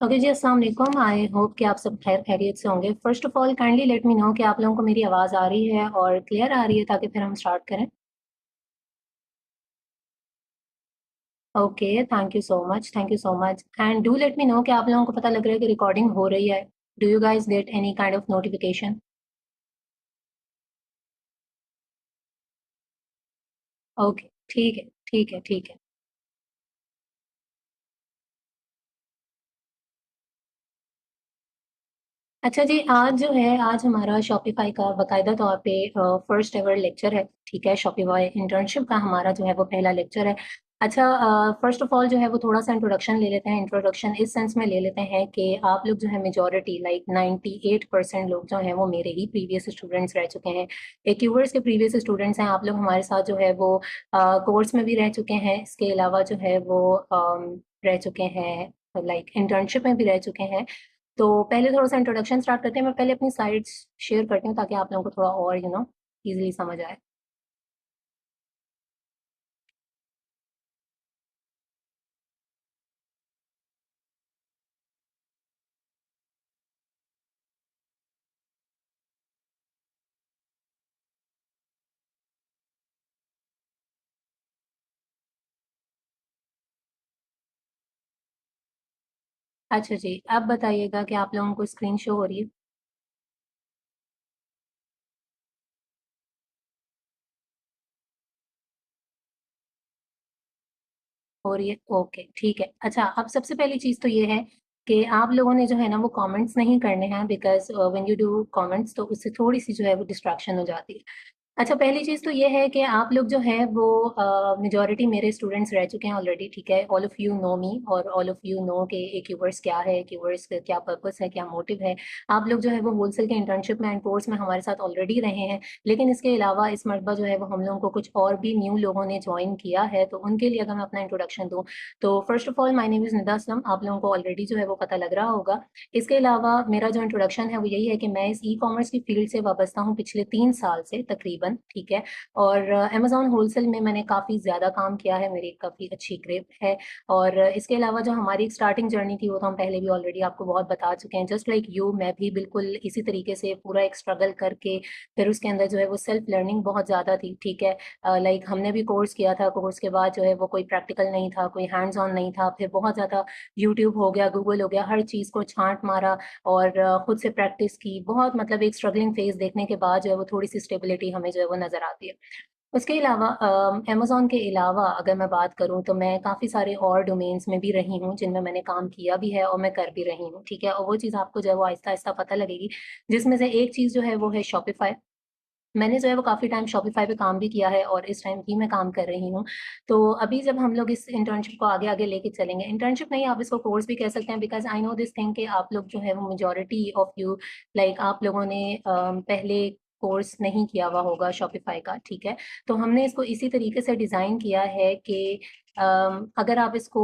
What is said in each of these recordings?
Okay जी, अस्सलाम वालेकुम। I hope कि आप सब खैर खैरियत से होंगे। First of all kindly let me know कि आप लोगों को मेरी आवाज़ आ रही है और क्लियर आ रही है, ताकि फिर हम स्टार्ट करें। Okay, thank you so much, thank you so much. And do let me know कि आप लोगों को पता लग रहा है कि रिकॉर्डिंग हो रही है। Do you guys get any kind of notification? Okay, ठीक है, ठीक है, ठीक है। अच्छा जी, आज जो है, आज हमारा शॉपिफ़ाई का बाकायदा तौर पे फर्स्ट एवर लेक्चर है, ठीक है? शॉपिफ़ाई इंटर्नशिप का हमारा जो है वो पहला लेक्चर है। अच्छा, फर्स्ट ऑफ ऑल जो है वो थोड़ा-सा इंट्रोडक्शन ले लेते हैं। इंट्रोडक्शन इस सेंस में ले लेते हैं कि आप लोग जो है मेजॉरिटी लाइक 98% लोग जो हैं वो मेरे ही प्रीवियस स्टूडेंट्स रह चुके हैं। एक्यूवर्स के प्रीवियस स्टूडेंट्स हैं। आप लोग हमारे साथ जो है वो कोर्स में भी रह चुके हैं। इसके अलावा जो है वो रह चुके हैं, लाइक इंटर्नशिप में भी रह चुके हैं। तो पहले थोड़ा-सा इंट्रोडक्शन स्टार्ट करते हैं। मैं पहले अपनी स्लाइड्स शेयर करती हूँ, ताकि आप लोगों को थोड़ा और ईज़िली समझ आए। अच्छा जी, अब बताइएगा कि आप लोगों को स्क्रीन शो हो रही है? हो रही है? ओके, ठीक है। अच्छा, अब सबसे पहली चीज़ तो ये है कि आप लोगों ने जो है ना वो कमेंट्स नहीं करने हैं, because when you do comments तो उससे थोड़ी-सी जो है वो डिस्ट्रैक्शन हो जाती है। अच्छा, पहली चीज़ तो ये है कि आप लोग जो है वो मेजॉरिटी मेरे स्टूडेंट्स रह चुके हैं ऑलरेडी, ठीक है? ऑल ऑफ यू नो मी और ऑल ऑफ यू नो कि एक्यूवर्स क्या है, एक्यूवर्स का क्या पर्पस है, क्या मोटिव है। आप लोग जो है वो होलसेल के इंटर्नशिप में एंड कोर्स में हमारे साथ ऑलरेडी रहे हैं। लेकिन इसके अलावा इस मर्तबा जो है वो हम लोगों को कुछ और भी न्यू लोगों ने जॉइन किया है, तो उनके लिए अगर मैं अपना इंट्रोडक्शन दूँ, तो first of all my name is Nida Aslam. आप लोगों को ऑलरेडी जो है वो पता लग रहा होगा। इसके अलावा मेरा जो इंट्रोडक्शन है वो यही है कि मैं इस ई-कॉमर्स की फ़ील्ड से वाबस्ता हूँ पिछले 3 साल से तकरीबन, ठीक है? और अमेज़न होलसेल में मैंने काफ़ी ज़्यादा काम किया है, मेरी काफ़ी अच्छी ग्रिप है। और इसके अलावा जो हमारी एक स्टार्टिंग जर्नी थी, वो तो हम पहले भी ऑलरेडी आपको बहुत बता चुके हैं। जस्ट लाइक यू, मैं भी बिल्कुल इसी तरीके से पूरा एक स्ट्रगल करके फिर उसके अंदर जो है वो सेल्फ लर्निंग बहुत ज़्यादा थी, ठीक है? लाइक हमने भी कोर्स किया था, कोर्स के बाद जो है वो कोई प्रैक्टिकल नहीं था, कोई हैंड्स ऑन नहीं था। फिर बहुत ज़्यादा यूट्यूब हो गया, गूगल हो गया, हर चीज़ को छाँट मारा और खुद से प्रैक्टिस की। बहुत मतलब एक स्ट्रगलिंग फेज़ देखने के बाद जो है वो थोड़ी-सी स्टेबिलिटी हमें जो है वो नज़र आती है। उसके अलावा अमेज़न के अलावा अगर मैं बात करूँ, तो मैं काफ़ी सारे और डोमेन्स में भी रही हूँ, जिनमें मैंने काम किया भी है और मैं कर भी रही हूँ, ठीक है? और वो चीज़ आपको जो है वो आहिस्ता-आहिस्ता पता लगेगी, जिसमें से एक चीज़ जो है वो है शॉपिफ़ाई। मैंने जो है वो काफ़ी टाइम शॉपिफ़ाई पे काम भी किया है और इस टाइम भी मैं काम कर रही हूँ। तो अभी जब हम लोग इस इंटर्नशिप को आगे-आगे लेके चलेंगे, इंटर्नशिप नहीं, आप इसको कोर्स भी कह सकते हैं, because I know this thing कि आप लोग जो है वो मेजॉरिटी ऑफ यू, लाइक आप लोगों ने पहले कोर्स नहीं किया हुआ होगा शॉपिफ़ाई का, ठीक है? तो हमने इसको इसी तरीके से डिज़ाइन किया है कि अगर आप इसको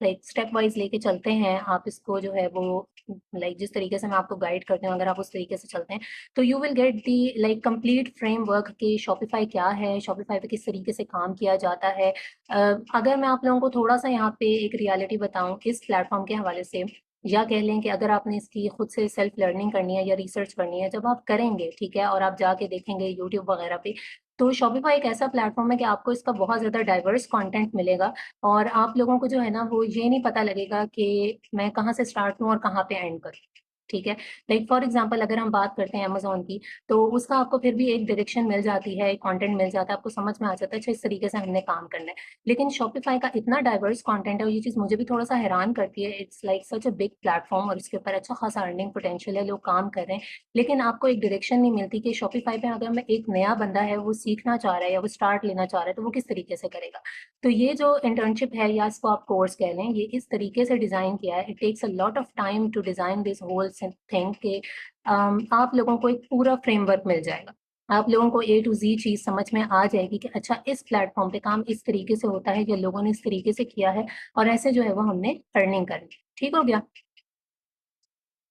लाइक स्टेप वाइज़ लेके चलते हैं, आप इसको जो है वो लाइक जिस तरीके से मैं आपको गाइड करती हूँ, अगर आप उस तरीके से चलते हैं, तो you will get the like complete framework कि शॉपिफ़ाई क्या है, शॉपिफ़ाई पे किस तरीके से काम किया जाता है। अगर मैं आप लोगों को थोड़ा-सा यहाँ पे एक रियलिटी बताऊँ इस प्लेटफ़ॉर्म के हवाले से, या कह लें कि अगर आपने इसकी खुद से सेल्फ लर्निंग करनी है या रिसर्च करनी है, जब आप करेंगे, ठीक है? और आप जाके देखेंगे यूट्यूब वगैरह पे, तो शॉपिफ़ाई एक ऐसा प्लेटफ़ॉर्म है कि आपको इसका बहुत ज़्यादा डाइवर्स कंटेंट मिलेगा और आप लोगों को जो है ना वो ये नहीं पता लगेगा कि मैं कहाँ से स्टार्ट करूँ और कहाँ पे एंड करूँ, ठीक है? लाइक फॉर एग्ज़ाम्पल अगर हम बात करते हैं अमेज़न की, तो उसका आपको फिर भी एक डायरेक्शन मिल जाती है, एक कंटेंट मिल जाता है, आपको समझ में आ जाता है, अच्छा इस तरीके से हमने काम करना है। लेकिन शॉपिफ़ाई का इतना डाइवर्स कंटेंट है और ये चीज़ मुझे भी थोड़ा-सा हैरान करती है, it's like such a big platform और इसके ऊपर अच्छा खासा अर्निंग पोटेंशियल है, लोग काम कर रहे हैं। लेकिन आपको एक डायरेक्शन नहीं मिलती कि शॉपिफ़ाई पे अगर मैं एक नया बंदा है, वो सीखना चाह रहा है या वो स्टार्ट लेना चाह रहा है, तो वो किस तरीके से करेगा? तो ये जो इंटर्नशिप है या इसको आप कोर्स कह लें, ये इस तरीके से डिज़ाइन किया है, it takes a lot of time to design this whole thing कि आप लोगों को एक पूरा फ्रेमवर्क मिल जाएगा। आप लोगों को ए टू ज़ी चीज़ समझ में आ जाएगी कि अच्छा इस प्लेटफ़ॉर्म पे काम इस तरीके से होता है या लोगों ने इस तरीके से किया है और ऐसे जो है वो हमने अर्निंग करनी है। ठीक हो गया?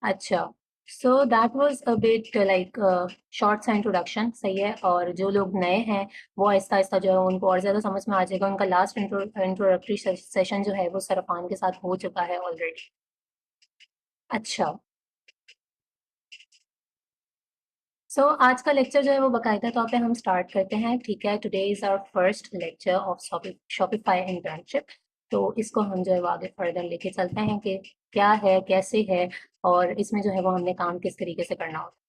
अच्छा, so that was a bit like short सा इंट्रोडक्शन, सही है? और जो लोग नए हैं, वो आहिस्ता-आहिस्ता जो है उनको और ज़्यादा समझ में आ जाएगा। उनका लास्ट इंट्रोडक्टरी सेशन जो है वो सरफ़ान के साथ हो चुका है ऑलरेडी। अच्छा। आज का लेक्चर जो है वो बाकायदा तौर पे हम स्टार्ट करते हैं, ठीक है। Today is our first lecture of Shopify internship. तो इसको हम जो है वो आगे फर्दर लेके चलते हैं कि क्या है, कैसे है, और इसमें जो है वो हमने काम किस तरीके से करना होता है।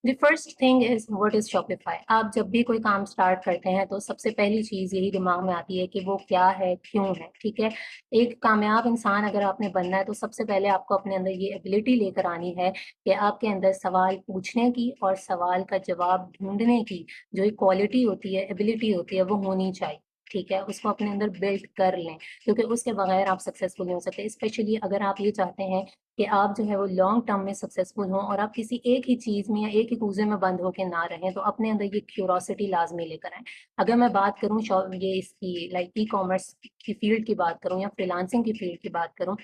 The first thing is what is Shopify. आप जब भी कोई काम स्टार्ट करते हैं तो सबसे पहली चीज़ यही दिमाग में आती है कि वो क्या है, क्यों है, ठीक है। एक कामयाब इंसान अगर आपने बनना है तो सबसे पहले आपको अपने अंदर ये एबिलिटी लेकर आनी है कि आपके अंदर सवाल पूछने की और सवाल का जवाब ढूंढने की जो एक क्वालिटी होती है, एबिलिटी होती है, वो होनी चाहिए, ठीक है। उसको अपने अंदर बिल्ड कर लें, क्योंकि उसके बगैर आप सक्सेसफुल नहीं हो सकते। स्पेशली अगर आप ये चाहते हैं कि आप जो है वो लॉन्ग टर्म में सक्सेसफुल हों और आप किसी एक ही चीज़ में या एक ही कूजे में बंद होके ना रहें, तो अपने अंदर ये क्यूरोसिटी लाजमी लेकर आएँ। अगर मैं बात करूँ ये इसकी लाइक ई कॉमर्स की फील्ड की बात करूँ या फ्रीलांसिंग की फील्ड की बात करूँ,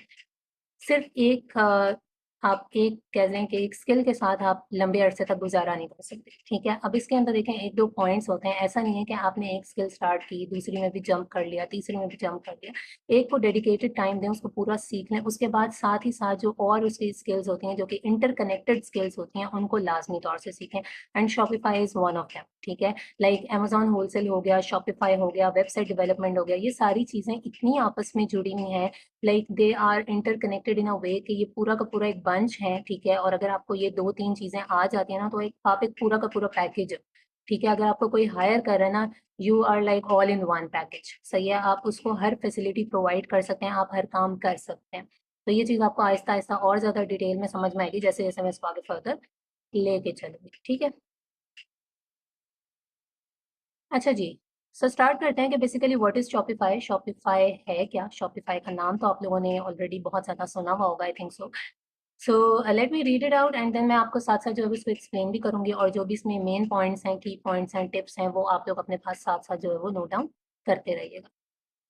सिर्फ एक आप एक कह लें कि एक स्किल के साथ आप लंबे अरसे तक गुजारा नहीं कर सकते, ठीक है। अब इसके अंदर देखें, एक दो पॉइंट्स होते हैं। ऐसा नहीं है कि आपने एक स्किल स्टार्ट की, दूसरी में भी जंप कर लिया, तीसरी में भी जंप कर लिया। एक को डेडिकेटेड टाइम दें, उसको पूरा सीख लें, उसके बाद साथ ही साथ जो और उसकी स्किल्स होती हैं जो कि इंटरकनेक्टेड स्किल्स होती हैं, उनको लाजमी तौर से सीखें। And Shopify is one of them, ठीक है। लाइक अमेजॉन होलसेल हो गया, शॉपिफाई हो गया, वेबसाइट डेवलपमेंट हो गया, ये सारी चीज़ें इतनी आपस में जुड़ी हुई हैं, लाइक दे आर इंटरकनेक्टेड इन अ वे कि ये पूरा का पूरा एक बंच है, ठीक है। और अगर आपको ये दो तीन चीजें आ जाती है ना, तो एक आप एक पूरा का पूरा पैकेज, ठीक है। अगर आपको कोई हायर कर रहा है ना, you are like all in one package, सही है। आप उसको हर फैसिलिटी प्रोवाइड कर सकते हैं, आप हर काम कर सकते हैं। तो ये चीज़ आपको आहिस्ता आहिस्ता और ज़्यादा डिटेल में समझ में आएगी जैसे जैसे मैं इसको आगे फर्दर लेके चलूंगी, ठीक है। अच्छा जी, स्टार्ट करते हैं कि basically what is Shopify. Shopify है क्या? शॉपिफाई का नाम तो आप लोगों ने ऑलरेडी बहुत ज़्यादा सुना हुआ होगा, I think so. Let me read it out and then मैं आपको साथ साथ जो है इसको एक्सप्लेन भी करूंगी, और जो भी इसमें मेन पॉइंट्स हैं, की पॉइंट्स हैं, टिप्स हैं, वो आप लोग अपने पास साथ साथ जो है वो नोट डाउन करते रहिएगा।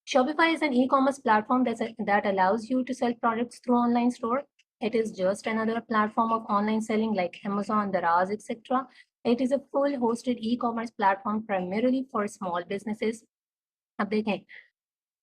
Shopify is an e-commerce platform that allows you to sell products through online store. It is just another platform of online selling like Amazon, Daraz, etc. It is a full hosted e-commerce platform primarily for small businesses. अब देखें,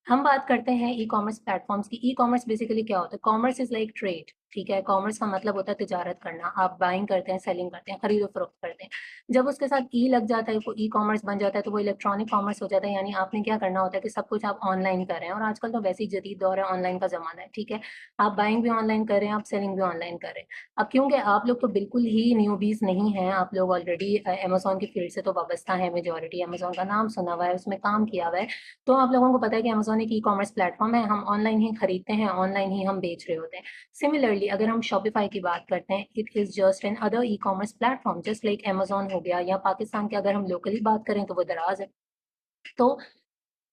हम बात करते हैं e commerce platforms की। E commerce basically क्या होता है? कॉमर्स इज लाइक ट्रेड, ठीक है। कॉमर्स का मतलब होता है तिजारत करना। आप बाइंग करते हैं, सेलिंग करते हैं, खरीदो फरोख्त करते हैं। जब उसके साथ ई लग जाता है, वो ई कॉमर्स बन जाता है, तो वो इलेक्ट्रॉनिक कॉमर्स हो जाता है। यानी आपने क्या करना होता है कि सब कुछ आप ऑनलाइन कर रहे हैं, और आजकल तो वैसे ही जदीद दौर है, ऑनलाइन का जमाना है, ठीक है। आप बाइंग भी ऑनलाइन कर रहे हैं, आप सेलिंग भी ऑनलाइन कर रहे हैं। अब क्योंकि आप लोग तो बिल्कुल ही न्यूबीज नहीं हैं, आप लोग ऑलरेडी अमेजोन की फील्ड से तो वाबस्ता है, मेजोरिटी अमेजोन का नाम सुना हुआ है, उसमें काम किया हुआ है। तो आप लोगों को पता है कि अमेज़न एक ई-कॉमर्स प्लेटफ़ॉर्म है, हम ऑनलाइन ही खरीदते हैं, ऑनलाइन ही हम बेच रहे होते हैं। सिमिलरली अगर हम शॉपिफ़ाई की बात करते हैं, it is just another e-commerce platform just like Amazon हो गया, या पाकिस्तान की अगर हम लोकली बात करें तो वो दराज़ है। तो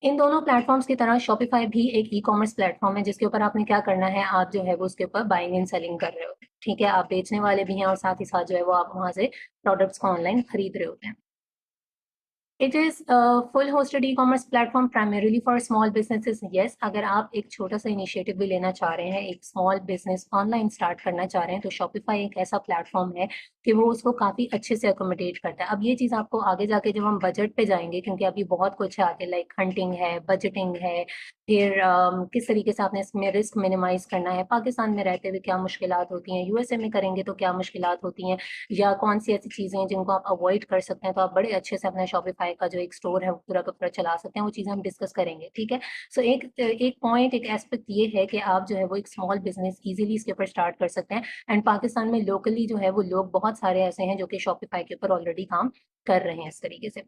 इन दोनों प्लेटफ़ॉर्म्स की तरह शॉपिफ़ाई भी एक ई-कॉमर्स प्लेटफ़ॉर्म है जिसके ऊपर आपने क्या करना है, आप जो है वो उसके ऊपर बाइंग एंड सेलिंग कर रहे होते हैं, ठीक है। आप बेचने वाले भी हैं और साथ ही साथ जो है वो आप वहाँ से प्रोडक्ट्स को ऑनलाइन खरीद रहे होते हैं। It is full hosted e-commerce platform primarily for small businesses. Yes, अगर आप एक छोटा सा इनिशिएटिव भी लेना चाह रहे हैं, एक स्मॉल बिजनेस ऑनलाइन स्टार्ट करना चाह रहे हैं, तो शॉपिफाई एक ऐसा प्लेटफॉर्म है कि वो उसको काफ़ी अच्छे से अकोमोडेट करता है। अब ये चीज़ आपको आगे जाके जब हम बजट पे जाएंगे, क्योंकि अभी बहुत कुछ है आगे, लाइक हंटिंग है, बजटिंग है, फिर किस तरीके से आपने इसमें रिस्क मिनिमाइज करना है, पाकिस्तान में रहते हुए क्या मुश्किलात होती हैं, यूएसए में करेंगे तो क्या मुश्किलात होती हैं, या कौन सी ऐसी चीज़ें हैं जिनको आप अवॉइड कर सकते हैं, तो आप बड़े अच्छे से अपना शॉपिफाई का जो एक स्टोर है वो पूरा का पूरा चला सकते हैं। वो चीज़ें हम डिस्कस करेंगे, ठीक है। एक पॉइंट, एक एस्पेक्ट ये है कि आप जो है वो एक स्मॉल बिजनेस इजीली इसके ऊपर स्टार्ट कर सकते हैं। एंड पाकिस्तान में लोकली जो है वो लोग बहुत सारे ऐसे हैं जो कि शॉपिफाई के ऊपर ऑलरेडी काम कर रहे हैं इस तरीके से।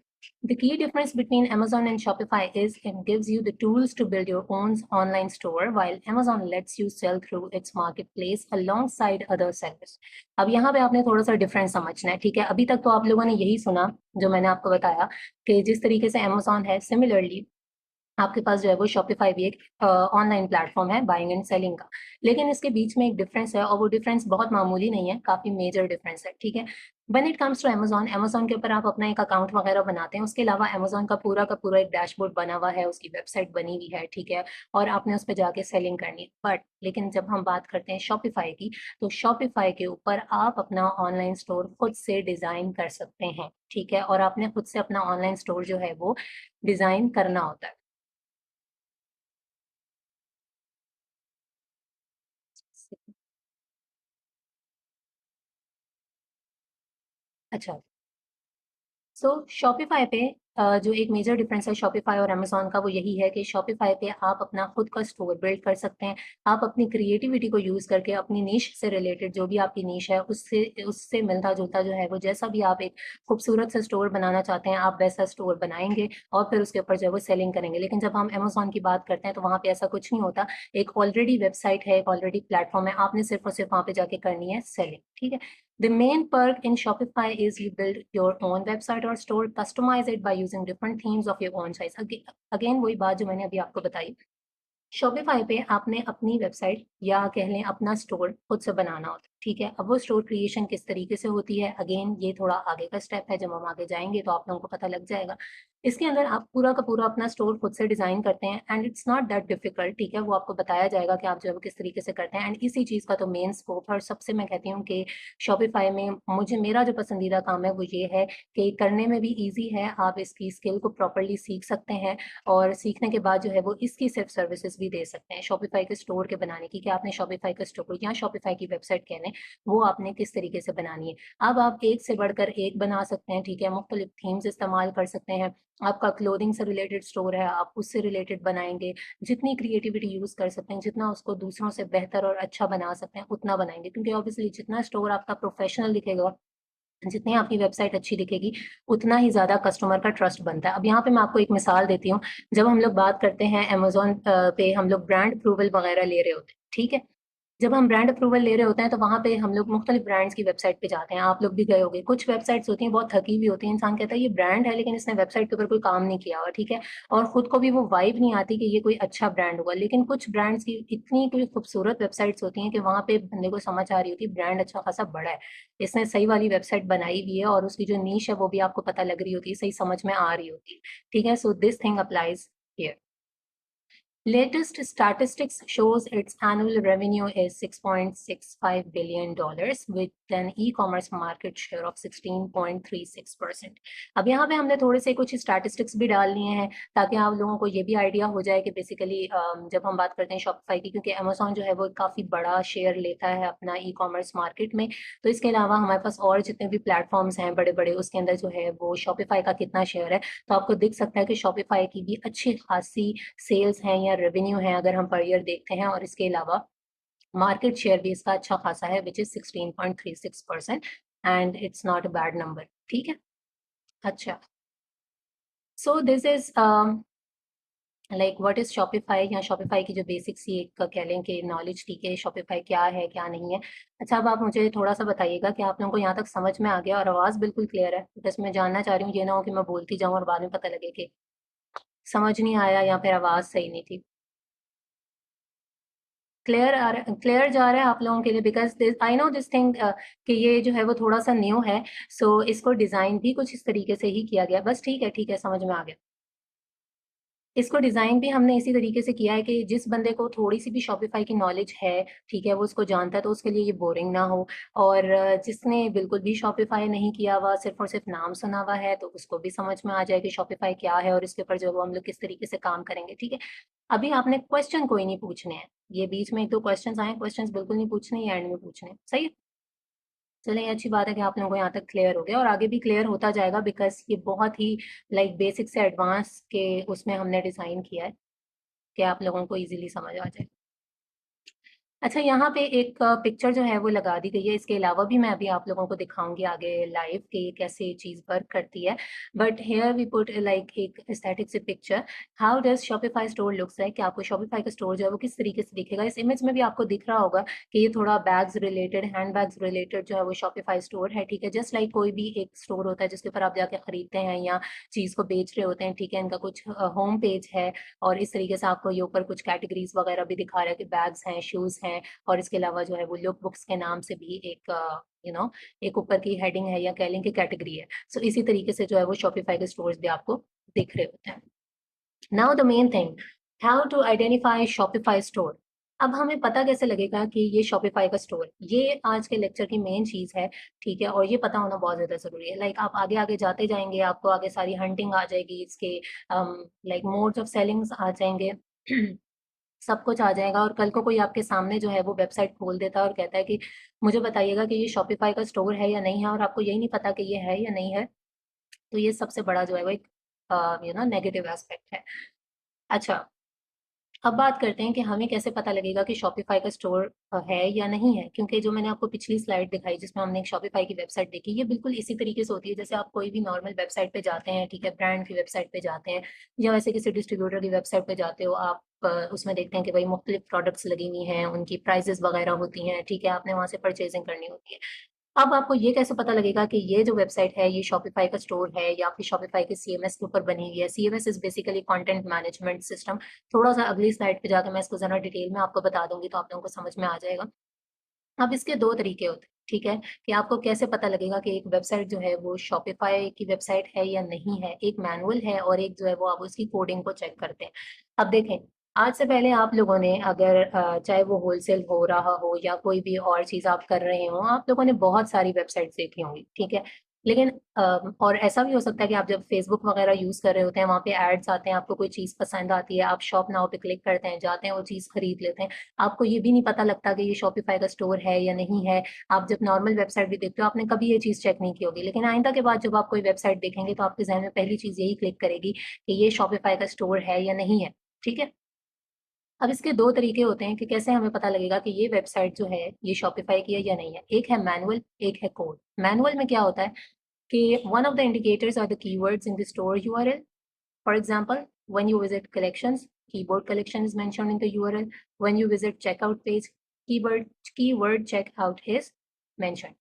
The key difference between Amazon and Shopify is it gives you the tools to build your own online store, while Amazon lets you sell through its marketplace alongside other sellers. अब यहाँ पे आपने थोड़ा सा डिफरेंस समझना है, ठीक है। अभी तक तो आप लोगों ने यही सुना जो मैंने आपको बताया कि जिस तरीके से अमेजोन है, सिमिलरली आपके पास जो है वो शॉपिफाई भी एक ऑनलाइन प्लेटफॉर्म है बाइंग एंड सेलिंग का। लेकिन इसके बीच में एक डिफरेंस है, और वो डिफरेंस बहुत मामूली नहीं है, काफ़ी मेजर डिफरेंस है, ठीक है। When it comes to Amazon, Amazon के ऊपर आप अपना एक अकाउंट वगैरह बनाते हैं, उसके अलावा अमेजोन का पूरा एक डैशबोर्ड बना हुआ है, उसकी वेबसाइट बनी हुई है, ठीक है। और आपने उस पर जाके सेलिंग करनी है। बट लेकिन जब हम बात करते हैं शॉपिफाई की, तो शॉपिफाई के ऊपर आप अपना ऑनलाइन स्टोर खुद से डिज़ाइन कर सकते हैं, ठीक है। और आपने खुद से अपना ऑनलाइन स्टोर जो है वो डिज़ाइन करना होता है। अच्छा, शॉपिफ़ाई पे जो एक मेजर डिफरेंस है शॉपिफ़ाई और अमेज़न का वो यही है कि शॉपिफ़ाई पे आप अपना खुद का स्टोर बिल्ड कर सकते हैं। आप अपनी क्रिएटिविटी को यूज़ करके अपनी निश से रिलेटेड जो भी आपकी निश है उससे उससे मिलता-जुलता जो है वो जैसा भी आप एक खूबसूरत सा स्टोर बनाना चाहते हैं, आप वैसा स्टोर बनाएँगे और फिर उसके ऊपर जो है वो सेलिंग करेंगे। लेकिन जब हम अमेज़न की बात करते हैं तो वहाँ पे ऐसा कुछ नहीं होता। एक ऑलरेडी वेबसाइट है, एक ऑलरेडी प्लेटफ़ॉर्म है, आपने सिर्फ़ और सिर्फ़ वहाँ पे जाके करनी है सेलिंग, ठीक है? The main perk in Shopify is you build your own website or store, customize it by using different themes of your own choice. Again वही बात जो मैंने अभी आपको बताई शॉपिफ़ाई पे आपने अपनी वेबसाइट या कह लें अपना स्टोर खुद से बनाना होता है, ठीक है? अब वो स्टोर क्रिएशन किस तरीके से होती है, अगेन ये थोड़ा आगे का स्टेप है, जब हम आगे जाएँगे तो आप लोगों को पता लग जाएगा। इसके अंदर आप पूरा का पूरा अपना स्टोर खुद से डिज़ाइन करते हैं and it's not that difficult, ठीक है? वो आपको बताया जाएगा कि आप जो है वो किस तरीके से करते हैं एंड इसी चीज़ का तो मेन स्कोप है और सबसे मैं कहती हूँ कि शॉपिफ़ाई में मेरा जो पसंदीदा काम है वो ये है कि करने में भी ईज़ी है, आप इसकी स्किल को प्रॉपर्ली सीख सकते हैं और सीखने के बाद जो है वो इसकी सिर्फ सर्विसेज भी दे सकते हैं शॉपिफाई के स्टोर के बनाने की कि आपने शॉपिफाई का स्टोर या शॉपिफाई की वेबसाइट कहने वो आपने किस तरीके से बनानी है अब आप एक से बढ़कर एक बना सकते हैं ठीक है मुख्तलिफ थीम्स इस्तेमाल कर सकते हैं आपका क्लोथिंग से रिलेटेड स्टोर है आप उससे रिलेटेड बनाएंगे जितनी क्रिएटिविटी यूज कर सकते हैं जितना उसको दूसरों से बेहतर और अच्छा बना सकते हैं उतना बनाएंगे क्योंकि ऑब्वियसली जितना स्टोर आपका प्रोफेशनल दिखेगा जितनी आपकी वेबसाइट अच्छी दिखेगी, उतना ही ज़्यादा कस्टमर का ट्रस्ट बनता है। अब यहाँ पे मैं आपको एक मिसाल देती हूँ, जब हम लोग बात करते हैं अमेज़न पे हम लोग ब्रांड अप्रूवल वगैरह ले रहे होते हैं, ठीक है? जब हम ब्रांड अप्रूवल ले रहे होते हैं, तो वहाँ पे हम लोग मुख्तलिफ ब्रांड्स की वेबसाइट पे जाते हैं, आप लोग भी गए होंगे। कुछ वेबसाइट्स होती हैं, बहुत थकी हुई होती हैं, इंसान कहता है ये ब्रांड है लेकिन इसने वेबसाइट के ऊपर कोई काम नहीं किया हुआ, ठीक है? और खुद को भी वो वाइब नहीं आती कि ये कोई अच्छा ब्रांड होगा। लेकिन कुछ ब्रांड्स की इतनी कोई खूबसूरत वेबसाइट्स होती हैं कि वहाँ पे बंदे को समझ आ रही होती है ब्रांड अच्छा खासा बड़ा है। इसने सही वाली वेबसाइट बनाई हुई है और उसकी जो नीश है वो भी आपको पता लग रही होती है, सही समझ में आ रही होती है, ठीक है? So this thing applies here. Latest statistics shows its annual revenue is $6.65 billion dollars with an e-commerce market share of 16.36%. अब यहाँ पे हमने थोड़े से कुछ स्टैटिस्टिक्स भी डाल लिए हैं ताकि आप लोगों को ये भी आइडिया हो जाए कि बेसिकली जब हम बात करते हैं शॉपिफाई की क्योंकि अमेजोन जो है वो काफ़ी बड़ा शेयर लेता है अपना ई-कॉमर्स मार्केट में तो इसके अलावा हमारे पास और जितने भी प्लेटफॉर्म्स हैं बड़े बड़े उसके अंदर जो है वो शॉपिफाई का कितना शेयर है तो आपको दिख सकता है कि शॉपिफाई की भी अच्छी खासी सेल्स हैं या रेवेन्यू है अगर हम पर ईयर देखते हैं और इसके अलावा मार्केट शेयर भी इसका अच्छा खासा है which is 16.36% and it's not a bad number ठीक है अच्छा so this is like what is Shopify या शॉपिफाई की जो बेसिक सी एक कह लें कि नॉलेज ठीक है शॉपिफाई क्या है क्या नहीं है अच्छा अब आप मुझे थोड़ा सा बताइएगा कि आप लोगों को यहाँ तक समझ में आ गया और आवाज़ बिल्कुल क्लियर है बिकॉज मैं जानना चाह रही हूँ ये ना हो कि मैं बोलती जाऊँ और बाद में पता लगे कि समझ नहीं आया या फिर आवाज़ सही नहीं थी क्लियर जा रहा है आप लोगों के लिए because I know this thing कि ये जो है वो थोड़ा सा न्यू है सो इसको डिज़ाइन भी कुछ इस तरीके से ही किया गया बस ठीक है समझ में आ गया इसको डिज़ाइन भी हमने इसी तरीके से किया है कि जिस बंदे को थोड़ी सी भी शॉपिफाई की नॉलेज है ठीक है वो उसको जानता है तो उसके लिए ये बोरिंग ना हो और जिसने बिल्कुल भी शॉपिफाई नहीं किया हुआ सिर्फ और सिर्फ नाम सुना हुआ है तो उसको भी समझ में आ जाए कि शॉपिफाई क्या है और इसके ऊपर जो है वो हम लोग किस तरीके से काम करेंगे ठीक है अभी आपने क्वेश्चन कोई नहीं पूछने हैं ये बीच में एक दो क्वेश्चन आए क्वेश्चन बिल्कुल नहीं पूछने ये एंड में पूछने हैं सही है चलिए ये अच्छी बात है कि आप लोगों को यहाँ तक क्लियर हो गया और आगे भी क्लियर होता जाएगा बिकॉज ये बहुत ही लाइक बेसिक से एडवांस के उसमें हमने डिज़ाइन किया है कि आप लोगों को इजीली समझ आ जाए अच्छा यहाँ पे एक पिक्चर जो है वो लगा दी गई है इसके अलावा भी मैं अभी आप लोगों को दिखाऊंगी आगे लाइव कि ये कैसे चीज़ वर्क करती है but here we put like एक एस्थेटिक से picture how does Shopify store looks like कि आपको शॉपिफाई का स्टोर जो है वो किस तरीके से दिखेगा इस इमेज में भी आपको दिख रहा होगा कि ये थोड़ा bags related hand bags related जो है वो शॉपिफाई स्टोर है ठीक है जस्ट लाइक कोई भी एक स्टोर होता है जिसके ऊपर आप जाके खरीदते हैं या चीज़ को बेच रहे होते हैं ठीक है इनका कुछ होम पेज है और इस तरीके से आपको ये ऊपर कुछ कैटेगरीज वगैरह भी दिखा रहा है कि बैग्स हैं शूज़ हैं और इसके अलावा जो है वो लुक बुक्स के नाम से भी एक यू नो एक ऊपर की हेडिंग है या कह लें कि कैटेगरी है सो इसी तरीके से जो है वो शॉपिफाई के स्टोर्स भी आपको दिख रहे होते हैं now the main thing how to identify Shopify store अब हमें पता कैसे लगेगा कि ये शॉपिफाई का स्टोर ये आज के लेक्चर की मेन चीज है ठीक है और ये पता होना बहुत ज्यादा जरूरी है लाइक आप आगे आगे जाते जाएंगे आपको आगे सारी हंटिंग आ जाएगी इसके लाइक मोड्स ऑफ सेलिंग्स आ जाएंगे सब कुछ आ जाएगा और कल को कोई आपके सामने जो है वो वेबसाइट खोल देता है और कहता है कि मुझे बताइएगा कि ये शॉपिफाई का स्टोर है या नहीं है, और आपको यही नहीं पता कि ये है या नहीं है, तो ये सबसे बड़ा जो है वो एक नेगेटिव एस्पेक्ट है। अच्छा, अब बात करते हैं कि हमें कैसे पता लगेगा कि शॉपिफाई का स्टोर है या नहीं है, क्योंकि जो मैंने आपको पिछली स्लाइड दिखाई जिसमें हमने एक शॉपिफाई की वेबसाइट देखी, ये बिल्कुल इसी तरीके से होती है जैसे आप कोई भी नॉर्मल वेबसाइट पे जाते हैं, ठीक है, ब्रांड की वेबसाइट पे जाते हैं या वैसे किसी डिस्ट्रीब्यूटर की वेबसाइट पे जाते हो आप, उसमें देखते हैं कि भाई मुख्तलिफ प्रोडक्ट्स लगी हुई हैं, उनकी प्राइजेस वगैरह होती हैं, ठीक है, आपने वहां से परचेजिंग करनी होती है। अब आपको ये कैसे पता लगेगा कि ये जो वेबसाइट है ये शॉपिफाई का स्टोर है या फिर शॉपिफाई के सीएमएस के ऊपर बनी हुई है? CMS is basically content management system. थोड़ा सा अगली स्लाइड पे जाकर मैं इसको जरा डिटेल में आपको बता दूंगी तो आप लोगों को समझ में आ जाएगा। अब इसके दो तरीके होते हैं, ठीक है, कि आपको कैसे पता लगेगा कि एक वेबसाइट जो है वो शॉपिफाई की वेबसाइट है या नहीं है। एक मैनुअल है और एक जो है वो आप उसकी कोडिंग को चेक करते हैं। अब देखें, आज से पहले आप लोगों ने अगर चाहे वो होलसेल हो रहा हो या कोई भी और चीज आप कर रहे हो, आप लोगों ने बहुत सारी वेबसाइट्स देखी होंगी, ठीक है, लेकिन और ऐसा भी हो सकता है कि आप जब फेसबुक वगैरह यूज कर रहे होते हैं, वहां पे एड्स आते हैं, आपको कोई चीज पसंद आती है, आप शॉप नाउ पे क्लिक करते हैं, जाते हैं, वो चीज खरीद लेते हैं, आपको ये भी नहीं पता लगता कि ये शॉपिफाई का स्टोर है या नहीं है। आप जब नॉर्मल वेबसाइट भी देखते हो आपने कभी ये चीज चेक नहीं की होगी, लेकिन आइंदा के बाद जब आप कोई वेबसाइट देखेंगे तो आपके जहन में पहली चीज यही क्लिक करेगी कि ये शॉपिफाई का स्टोर है या नहीं है, ठीक है। अब इसके दो तरीके होते हैं कि कैसे हमें पता लगेगा कि ये वेबसाइट जो है ये शॉपिफाई की है या नहीं है। एक है मैनुअल, एक है कोड। मैनुअल में क्या होता है कि one of the indicators are the keywords in the store URL. For example, when you visit collections, keyboard collection is mentioned in the URL. When you visit checkout page, keyword checkout is mentioned.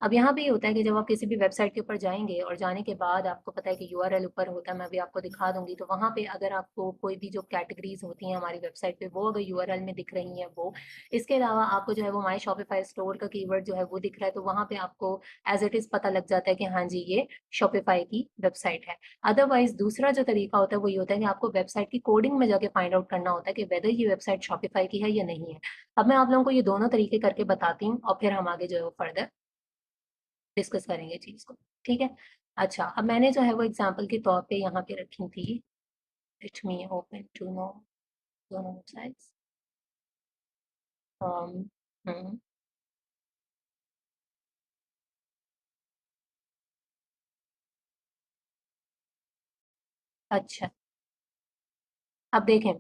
अब यहाँ पे ये होता है कि जब आप किसी भी वेबसाइट के ऊपर जाएंगे और जाने के बाद आपको पता है कि यूआरएल ऊपर होता है, मैं अभी आपको दिखा दूंगी, तो वहाँ पे अगर आपको कोई भी जो कैटेगरीज होती हैं हमारी वेबसाइट पे वो अगर यूआरएल में दिख रही हैं वो, इसके अलावा आपको जो है वो माई शॉपिफाई स्टोर का कीवर्ड जो है वो दिख रहा है, तो वहाँ पे आपको एज इट इज पता लग जाता है कि हाँ जी ये शॉपिफाई की वेबसाइट है। अदरवाइज दूसरा जो तरीका होता है वो ये होता है कि आपको वेबसाइट की कोडिंग में जाके फाइंड आउट करना होता है कि वेदर ये वेबसाइट शॉपिफाई की है या नहीं है। अब मैं आप लोगों को ये दोनों तरीके करके बताती हूँ और फिर हम आगे जो है वो फर्दर डिस्कस करेंगे चीज को, ठीक है। अच्छा, अब मैंने जो है वो एग्जांपल के तौर पे यहाँ पे रखी थी, let me open to know दोनों वेबसाइट्स। हम्म, अच्छा, अब देखें,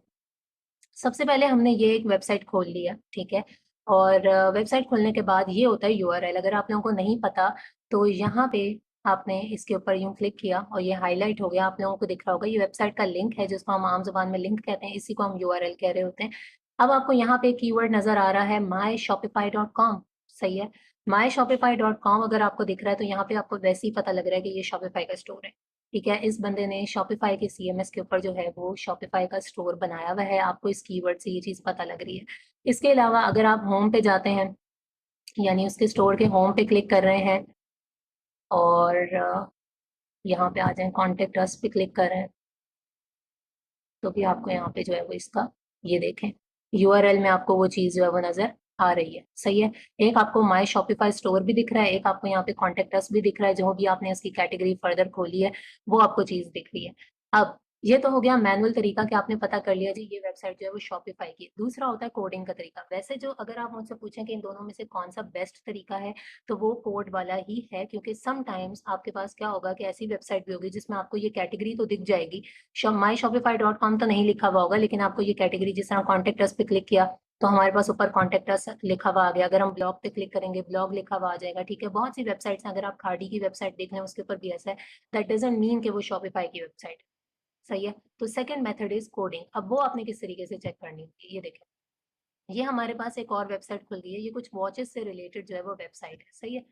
सबसे पहले हमने ये एक वेबसाइट खोल लिया, ठीक है, और वेबसाइट खोलने के बाद ये होता है यूआरएल। अगर आप लोगों को नहीं पता तो यहाँ पे आपने इसके ऊपर यूं क्लिक किया और ये हाईलाइट हो गया, आप लोगों को दिख रहा होगा ये वेबसाइट का लिंक है जिसको हम आम जुबान में लिंक कहते हैं, इसी को हम यूआरएल कह रहे होते हैं। अब आपको यहाँ पे कीवर्ड नजर आ रहा है myshopify.com, सही है। myshopify.com अगर आपको दिख रहा है तो यहाँ पे आपको वैसे ही पता लग रहा है कि ये शॉपिफाई का स्टोर है, ठीक है। इस बंदे ने शॉपिफाई के सीएमएस के ऊपर जो है वो शॉपिफाई का स्टोर बनाया हुआ है, आपको इस कीवर्ड से ये चीज पता लग रही है। इसके अलावा अगर आप होम पे जाते हैं, यानी उसके स्टोर के होम पे क्लिक कर रहे हैं और यहाँ पे आ जाए कॉन्टेक्ट अस पे क्लिक कर रहे हैं, तो भी आपको यहाँ पे जो है वो इसका ये देखें यूआरएल में आपको वो चीज जो है वो नजर आ रही है, सही है। एक आपको माई शॉपिफाई स्टोर भी दिख रहा है, एक आपको यहाँ पे कॉन्टेक्ट अस भी दिख रहा है, जो भी आपने इसकी कैटेगरी फर्दर खोली है वो आपको चीज दिख रही है। अब ये तो हो गया मैनुअल तरीका कि आपने पता कर लिया जी ये वेबसाइट जो है वो शॉपिफाई की। दूसरा होता है कोडिंग का तरीका। वैसे जो अगर आप मुझसे पूछें कि इन दोनों में से कौन सा बेस्ट तरीका है, तो वो कोड वाला ही है, क्योंकि समटाइम्स आपके पास क्या होगा कि ऐसी वेबसाइट भी होगी जिसमें आपको ये कैटेगरी तो दिख जाएगी, माई शॉपिफाई डॉट कॉम तो नहीं लिखा हुआ होगा, लेकिन आपको ये कैटेगरी जिस तरह कॉन्टेक्ट अस पे क्लिक किया तो हमारे पास ऊपर कॉन्टेक्ट अस लिखा हुआ आ गया, अगर हम ब्लॉग पे क्लिक करेंगे ब्लॉग लिखा हुआ आ जाएगा, ठीक है। बहुत सी वेबसाइट्स हैं, अगर आप खाड़ी की वेबसाइट देख लें उसके ऊपर भी ऐसा है, दैट डजंट मीन कि वो शॉपिफाई की वेबसाइट, सही है। तो सेकंड मेथड इज कोडिंग। अब वो आपने किस तरीके से चेक करनी होगी, ये देखें, ये हमारे पास एक और वेबसाइट खुल गई है, ये कुछ वॉचेस से रिलेटेड जो है वो वेबसाइट है, सही है।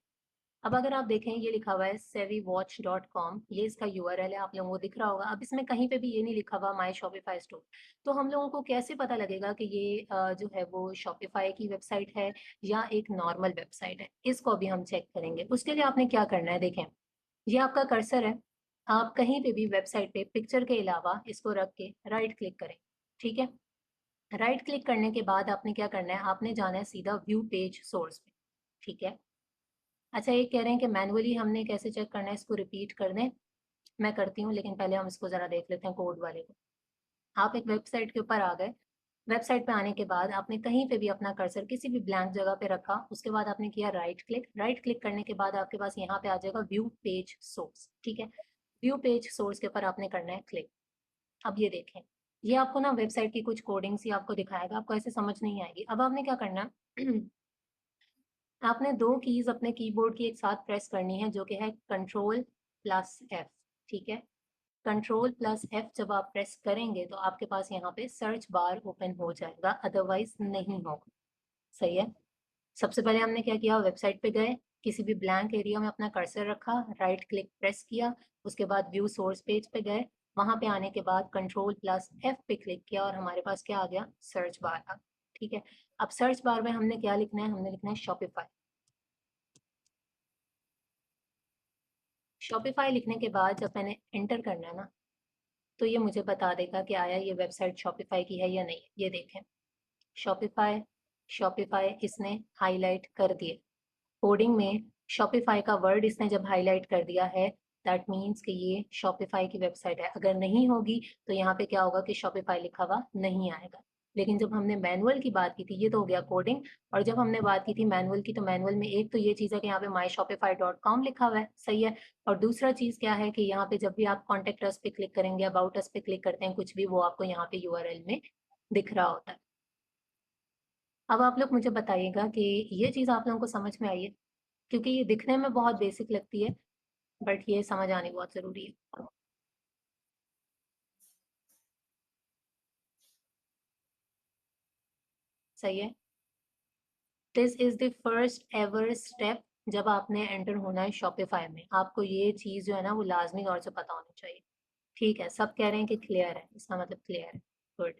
अब अगर आप देखें ये लिखा हुआ है savvywatch.com, ये इसका यूआरएल है, आप लोगों को दिख रहा होगा। अब इसमें कहीं पे भी ये नहीं लिखा हुआ माई शॉपिफाई स्टोर, तो हम लोगों को कैसे पता लगेगा कि ये जो है वो शॉपिफाई की वेबसाइट है या एक नॉर्मल वेबसाइट है, इसको अभी हम चेक करेंगे। उसके लिए आपने क्या करना है, देखें, ये आपका कर्सर है, आप कहीं पे भी वेबसाइट पे पिक्चर के अलावा इसको रख के राइट क्लिक करें, ठीक है। राइट क्लिक करने के बाद आपने क्या करना है, आपने जाना है सीधा व्यू पेज सोर्स पे, ठीक है। अच्छा, ये कह रहे हैं कि मैनुअली हमने कैसे चेक करना है, इसको रिपीट कर दें, मैं करती हूँ, लेकिन पहले हम इसको जरा देख लेते हैं कोड वाले को। आप एक वेबसाइट के ऊपर आ गए, वेबसाइट पे आने के बाद आपने कहीं पे भी अपना कर्सर किसी भी ब्लैंक जगह पे रखा, उसके बाद आपने किया राइट क्लिक करने के बाद आपके पास यहाँ पे आ जाएगा व्यू पेज सोर्स, ठीक है। व्यू पेज सोर्स के ऊपर आपने करना है क्लिक। अब ये देखें, ये आपको ना वेबसाइट की कुछ कोडिंग्स ही आपको दिखाएगा, आपको ऐसे समझ नहीं आएगी। अब आपने क्या करना है आपने दो कीज अपने कीबोर्ड की एक साथ प्रेस करनी है, जो कि है कंट्रोल प्लस एफ, ठीक है। कंट्रोल प्लस एफ जब आप प्रेस करेंगे तो आपके पास यहाँ पे सर्च बार ओपन हो जाएगा, अदरवाइज नहीं होगा। सही है। सबसे पहले हमने क्या किया, वेबसाइट पे गए, किसी भी ब्लैंक एरिया में अपना कर्सर रखा, राइट क्लिक प्रेस किया, उसके बाद व्यू सोर्स पेज पे गए, वहां पे आने के बाद कंट्रोल प्लस एफ पे क्लिक किया और हमारे पास क्या आ गया, सर्च बार आ, ठीक है। अब सर्च बार में हमने क्या लिखना है, हमने लिखना है शॉपिफाई। शॉपिफाई लिखने के बाद जब मैंने एंटर करना है ना, तो ये मुझे बता देगा कि आया ये वेबसाइट शॉपिफाई की है या नहीं। ये देखें, शॉपिफाई, शॉपिफाई इसने हाईलाइट कर दिए कोडिंग में। शॉपिफाई का वर्ड इसने जब हाईलाइट कर दिया है, दैट मीन्स कि ये शॉपिफाई की वेबसाइट है। अगर नहीं होगी तो यहाँ पे क्या होगा कि शॉपिफाई लिखा हुआ नहीं आएगा। लेकिन जब हमने मैनुअल की बात की थी, ये तो हो गया कोडिंग, और जब हमने बात की थी मैनुअल की, तो मैनुअल में एक तो ये चीज़ है कि यहाँ पे myshopify.com लिखा हुआ है, सही है। और दूसरा चीज़ क्या है कि यहाँ पे जब भी आप कॉन्टेक्ट अस पे क्लिक करेंगे, अबाउट अस पे क्लिक करते हैं, कुछ भी वो आपको यहाँ पे यूआरएल में दिख रहा होता है। अब आप लोग मुझे बताइएगा कि ये चीज़ आप लोगों को समझ में आई है, क्योंकि ये दिखने में बहुत बेसिक लगती है, बट ये समझ आनी बहुत ज़रूरी है। सही है। This is the first ever step. जब आपने एंटर होना है शॉपिफाई में, आपको ये चीज़ जो है ना वो लाजमी तौर से पता होनी चाहिए। ठीक है, सब कह रहे हैं कि क्लियर है, इसका मतलब क्लियर है। गुड,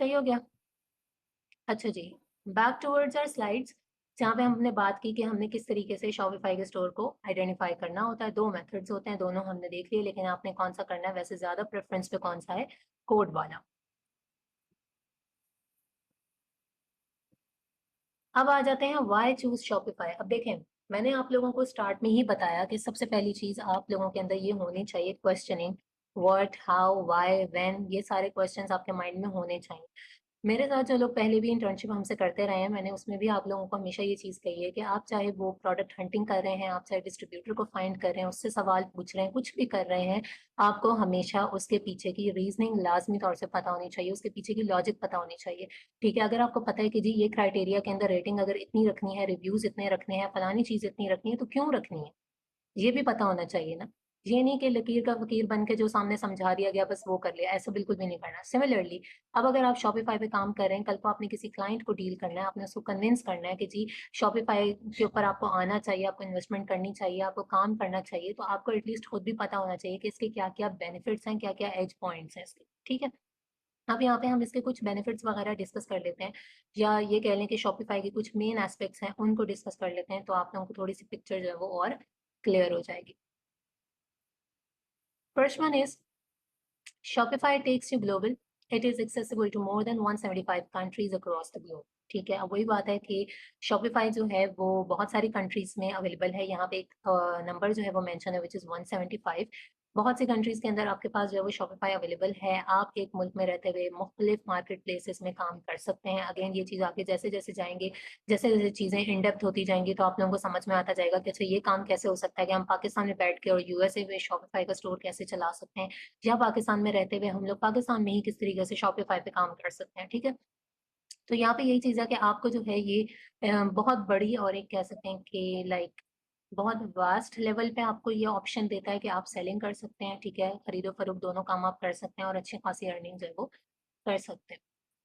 सही हो गया। अच्छा जी, बैक टूवर्ड्स आवर स्लाइड्स, जहाँ पे हमने बात की कि हमने किस तरीके से शॉपिफाई के स्टोर को आइडेंटिफाई करना होता है। दो मेथड्स होते हैं, दोनों हमने देख लिए, लेकिन आपने कौन सा करना है, वैसे ज़्यादा प्रेफरेंस पे कौन सा है, कोड वाला। अब आ जाते हैं वाई चूज शॉपिफाई। अब देखें, मैंने आप लोगों को स्टार्ट में ही बताया कि सबसे पहली चीज आप लोगों के अंदर ये होनी चाहिए, questioning. What, how, why, when, ये सारे क्वेश्चंस आपके माइंड में होने चाहिए। मेरे साथ जो लोग पहले भी इंटर्नशिप हमसे करते रहे हैं, मैंने उसमें भी आप लोगों को हमेशा ये चीज़ कही है कि आप चाहे वो प्रोडक्ट हंटिंग कर रहे हैं, आप चाहे डिस्ट्रीब्यूटर को फाइंड कर रहे हैं, उससे सवाल पूछ रहे हैं, कुछ भी कर रहे हैं, आपको हमेशा उसके पीछे की रीजनिंग लाजमी तौर से पता होनी चाहिए, उसके पीछे की लॉजिक पता होनी चाहिए। ठीक है, अगर आपको पता है कि जी ये क्राइटेरिया के अंदर रेटिंग अगर इतनी रखनी है, रिव्यूज इतने रखने हैं, फलानी चीज इतनी रखनी है, तो क्यों रखनी है, ये भी पता होना चाहिए ना। ये नहीं कि लकीर का फकीर बन के जो सामने समझा दिया गया बस वो कर लिया, ऐसा बिल्कुल भी नहीं करना। सिमिलरली, अब अगर आप शॉपिफाई पे काम कर रहे हैं, कल को आपने किसी क्लाइंट को डील करना है, आपने उसको कन्विंस करना है कि जी शॉपिफाई के ऊपर आपको आना चाहिए, आपको इन्वेस्टमेंट करनी चाहिए, आपको काम करना चाहिए, तो आपको एटलीस्ट खुद भी पता होना चाहिए कि इसके क्या क्या बेनिफिट्स हैं, क्या क्या एज पॉइंट्स हैं इसके, ठीक है। अब यहाँ पे हम इसके कुछ बेनिफिट्स वगैरह डिस्कस कर लेते हैं, या ये कह लें कि शॉपिफाई के कुछ मेन एस्पेक्ट्स हैं उनको डिस्कस कर लेते हैं, तो आप लोगों को थोड़ी सी पिक्चर जो है वो और क्लियर हो जाएगी। First one is Shopify takes you global. It is accessible to more than 175 countries across the globe. ठीक है, अब वही बात है कि Shopify जो है वो बहुत सारी कंट्रीज में अवेलेबल है। यहाँ पे एक नंबर जो है वो मेंशन है, विच इज़ 175। बहुत सी कंट्रीज के अंदर आपके पास जो है वो Shopify अवेलेबल है। आप एक मुल्क में रहते हुए मुख्तलिफ मार्केट प्लेसेस में काम कर सकते हैं। अगेन ये चीज़ आगे जैसे जैसे जाएंगे, जैसे जैसे चीज़ें इन डेप्थ होती जाएंगी, तो आप लोगों को समझ में आता जाएगा कि अच्छा ये काम कैसे हो सकता है, कि हम पाकिस्तान में बैठ के और यूएसए में Shopify का स्टोर कैसे चला सकते हैं, या पाकिस्तान में रहते हुए हम लोग पाकिस्तान में ही किस तरीके से शॉपिफाई पे काम कर सकते हैं, ठीक है। तो यहाँ पे यही चीज़ है कि आपको जो है ये बहुत बड़ी और एक कह सकते हैं कि लाइक बहुत वास्ट लेवल पे आपको ये ऑप्शन देता है कि आप सेलिंग कर सकते हैं, ठीक है, खरीदो फरोख्त दोनों काम आप कर सकते हैं और अच्छी खासी अर्निंग जो है वो कर सकते हैं।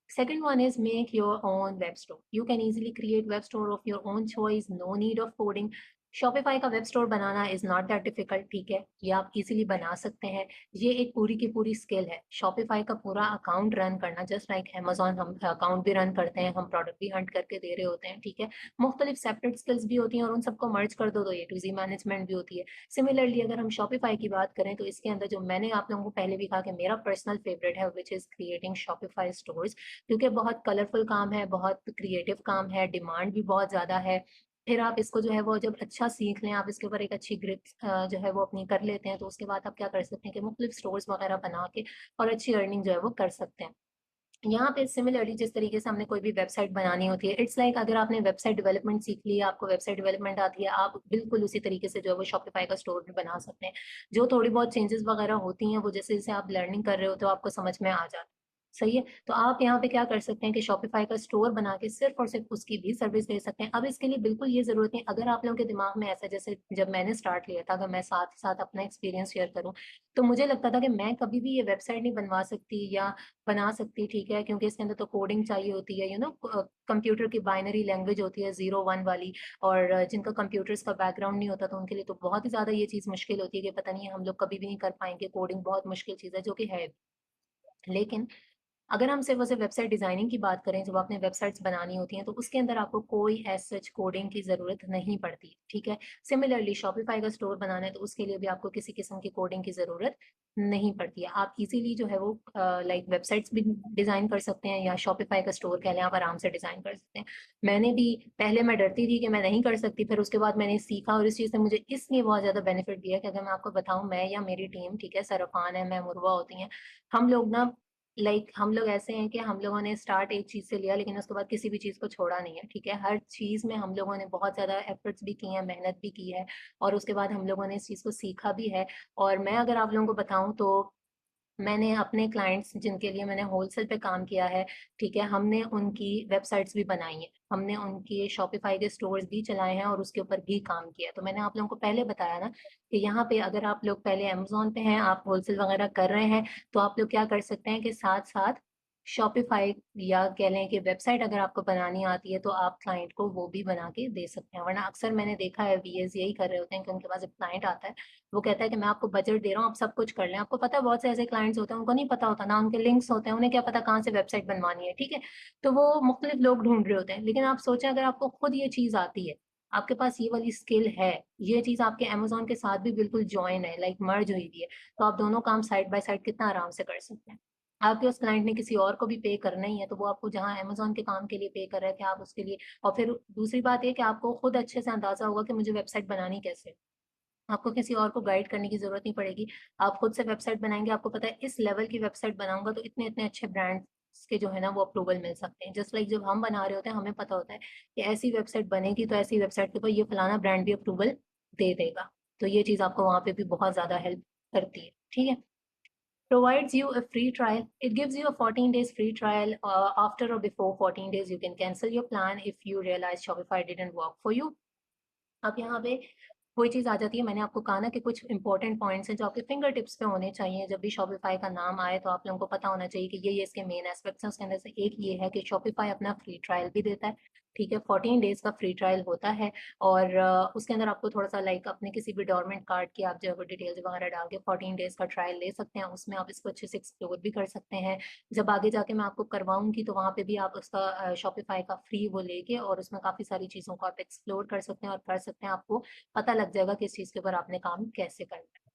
Second one is make your own web store. You can easily create web store of your own choice. No need of coding. Shopify का web store banana is not that difficult, ठीक है, ये आप इजीली बना सकते हैं। ये एक पूरी की पूरी स्किल है। शॉपिफाई का पूरा अकाउंट रन करना, जस्ट लाइक अमेजोन हम अकाउंट भी रन करते हैं, हम प्रोडक्ट भी हंट करके दे रहे होते हैं, ठीक है। मुख्तलिफ सेपरेट स्किल्स भी होती हैं और उन सबको मर्ज कर दो तो ये टू जी मैनेजमेंट भी होती है। सिमिलरली अगर हम शॉपिफाई की बात करें, तो इसके अंदर जो मैंने आप लोगों को पहले भी कहा कि मेरा पर्सनल फेवरेट है, which is creating Shopify stores, क्योंकि बहुत कलरफुल काम है, बहुत क्रिएटिव काम है, डिमांड भी बहुत ज़्यादा है, फिर आप इसको जो है वो जब अच्छा सीख लें, आप इसके ऊपर एक अच्छी ग्रिप जो है वो अपनी कर लेते हैं, तो उसके बाद आप क्या कर सकते हैं कि मुख्तलिफ स्टोर्स वगैरह बना के और अच्छी अर्निंग जो है वो कर सकते हैं। यहाँ पे सिमिलरली जिस तरीके से हमने कोई भी वेबसाइट बनानी होती है, इट्स लाइक अगर आपने वेबसाइट डेवलपमेंट सीख ली है, आपको वेबसाइट डेवलपमेंट आती है, आप बिल्कुल उसी तरीके से जो है वो शॉपिफाई का स्टोर भी बना सकते हैं। जो थोड़ी बहुत चेंजेस वगैरह होती हैं वो जैसे जैसे आप लर्निंग कर रहे हो तो आपको समझ में आ जाता है। सही है, तो आप यहाँ पे क्या कर सकते हैं कि शॉपिफाई का स्टोर बना के सिर्फ और सिर्फ उसकी भी सर्विस दे सकते हैं। अब इसके लिए बिल्कुल ये जरूरत नहीं, अगर आप लोगों के दिमाग में ऐसा, जैसे जब मैंने स्टार्ट लिया था, अगर मैं साथ साथ अपना एक्सपीरियंस शेयर करूं, तो मुझे लगता था कि मैं कभी भी ये वेबसाइट नहीं बनवा सकती या बना सकती, ठीक है, क्योंकि इसके अंदर तो कोडिंग चाहिए होती है, कंप्यूटर की बाइनरी लैंग्वेज होती है 0 1 वाली। और जिनका कंप्यूटर्स का बैकग्राउंड नहीं होता तो उनके लिए तो बहुत ही ज्यादा ये चीज मुश्किल होती है कि पता नहीं हम लोग कभी भी नहीं कर पाएंगे, कोडिंग बहुत मुश्किल चीज है, जो कि है। लेकिन अगर हम सिर्फ और सिर्फ वेबसाइट डिजाइनिंग की बात करें, जब आपने वेबसाइट्स बनानी होती हैं तो उसके अंदर आपको कोई एज सच कोडिंग की जरूरत नहीं पड़ती, ठीक है। सिमिलरली शॉपिफाई का स्टोर बनाना है तो उसके लिए भी आपको किसी किस्म की कोडिंग की जरूरत नहीं पड़ती है। आप इजीली जो है वो लाइक वेबसाइट्स भी डिजाइन कर सकते हैं, या शॉपिफाई का स्टोर कह लें, आप आराम से डिजाइन कर सकते हैं। मैंने भी पहले मैं डरती थी कि मैं नहीं कर सकती, फिर उसके बाद मैंने सीखा और इस चीज ने मुझे इसलिए बहुत ज्यादा बेनिफिट दिया कि अगर मैं आपको बताऊं, मैं या मेरी टीम, ठीक है, सरफान है, मैं मुरवा होती हैं, हम लोग ना, हम लोग ऐसे हैं कि हम लोगों ने स्टार्ट एक चीज से लिया लेकिन उसके बाद किसी भी चीज को छोड़ा नहीं है, ठीक है। हर चीज में हम लोगों ने बहुत ज्यादा एफर्ट्स भी किए हैं, मेहनत भी की है, और उसके बाद हम लोगों ने इस चीज को सीखा भी है। और मैं अगर आप लोगों को बताऊं तो मैंने अपने क्लाइंट्स जिनके लिए मैंने होलसेल पे काम किया है, ठीक है, हमने उनकी वेबसाइट्स भी बनाई हैं, हमने उनके शॉपिफाई के स्टोर्स भी चलाए हैं और उसके ऊपर भी काम किया। तो मैंने आप लोगों को पहले बताया ना कि यहाँ पे अगर आप लोग पहले अमेजोन पे हैं, आप होलसेल वगैरह कर रहे हैं, तो आप लोग क्या कर सकते हैं कि साथ साथ शॉपिफाई, या कह लें कि वेबसाइट अगर आपको बनानी आती है तो आप क्लाइंट को वो भी बना के दे सकते हैं। वरना अक्सर मैंने देखा है वीएस यही कर रहे होते हैं कि उनके पास एक क्लाइंट आता है, वो कहता है कि मैं आपको बजट दे रहा हूँ, आप सब कुछ कर लें। आपको पता है बहुत से ऐसे क्लाइंट्स होते हैं उनको नहीं पता होता ना, उनके लिंक्स होते हैं, उन्हें क्या पता कहाँ से वेबसाइट बनवानी है, ठीक है। तो वो मुख्तलिफ लोग ढूंढ रहे होते हैं। लेकिन आप सोचें अगर आपको खुद ये चीज आती है, आपके पास ये वाली स्किल है, ये चीज आपके अमेजोन के साथ भी बिल्कुल ज्वाइन है, लाइक मर्ज हुई हुई है, तो आप दोनों काम साइड बाय साइड कितना आराम से कर सकते हैं। आपके उस क्लाइंट ने किसी और को भी पे करना ही है, तो वो आपको जहां अमेजोन के काम के लिए पे कर रहा है कि आप उसके लिए। और फिर दूसरी बात ये कि आपको खुद अच्छे से अंदाजा होगा कि मुझे वेबसाइट बनानी कैसे है। आपको किसी और को गाइड करने की जरूरत नहीं पड़ेगी, आप खुद से वेबसाइट बनाएंगे। आपको पता है इस लेवल की वेबसाइट बनाऊंगा तो इतने इतने अच्छे ब्रांड्स के जो है ना वो अप्रूवल मिल सकते हैं। जस्ट लाइक जब हम बना रहे होते हैं हमें पता होता है कि ऐसी वेबसाइट बनेगी तो ऐसी वेबसाइट के ऊपर ये फलाना ब्रांड भी अप्रूवल दे देगा। तो ये चीज आपको वहां पे भी बहुत ज्यादा हेल्प करती है, ठीक है। Provides you a free trial. It gives you a 14 days free trial. After or before 14 days, you can cancel your plan if you realize Shopify didn't work for you. अब यहाँ पे कोई चीज आ जाती है, मैंने आपको कहा ना कि कुछ इंपॉर्टेंट पॉइंट्स हैं जो आपके फिंगर टिप्स पे होने चाहिए। जब भी शॉपिफाई का नाम आए तो आप लोगों को पता होना चाहिए कि ये इसके मेन एस्पेक्ट्स हैं। उसके अंदर से एक ये है कि शॉपिफाई अपना फ्री ट्रायल भी देता है, ठीक है, 14 डेज का फ्री ट्रायल होता है। और उसके अंदर आपको थोड़ा सा लाइक अपने किसी भी डोरमेंट कार्ड की आप जो है डिटेल्स वगैरह डाल के 14 डेज का ट्रायल ले सकते हैं। उसमें आप इसको अच्छे से एक्सप्लोर भी कर सकते हैं। जब आगे जाके मैं आपको करवाऊंगी तो वहां पे भी आप उसका शॉपिफाई का फ्री वो लेके और उसमें काफी सारी चीजों को आप एक्सप्लोर कर सकते हैं और कर सकते हैं। आपको पता लग जाएगा कि इस चीज के ऊपर आपने काम कैसे करना है।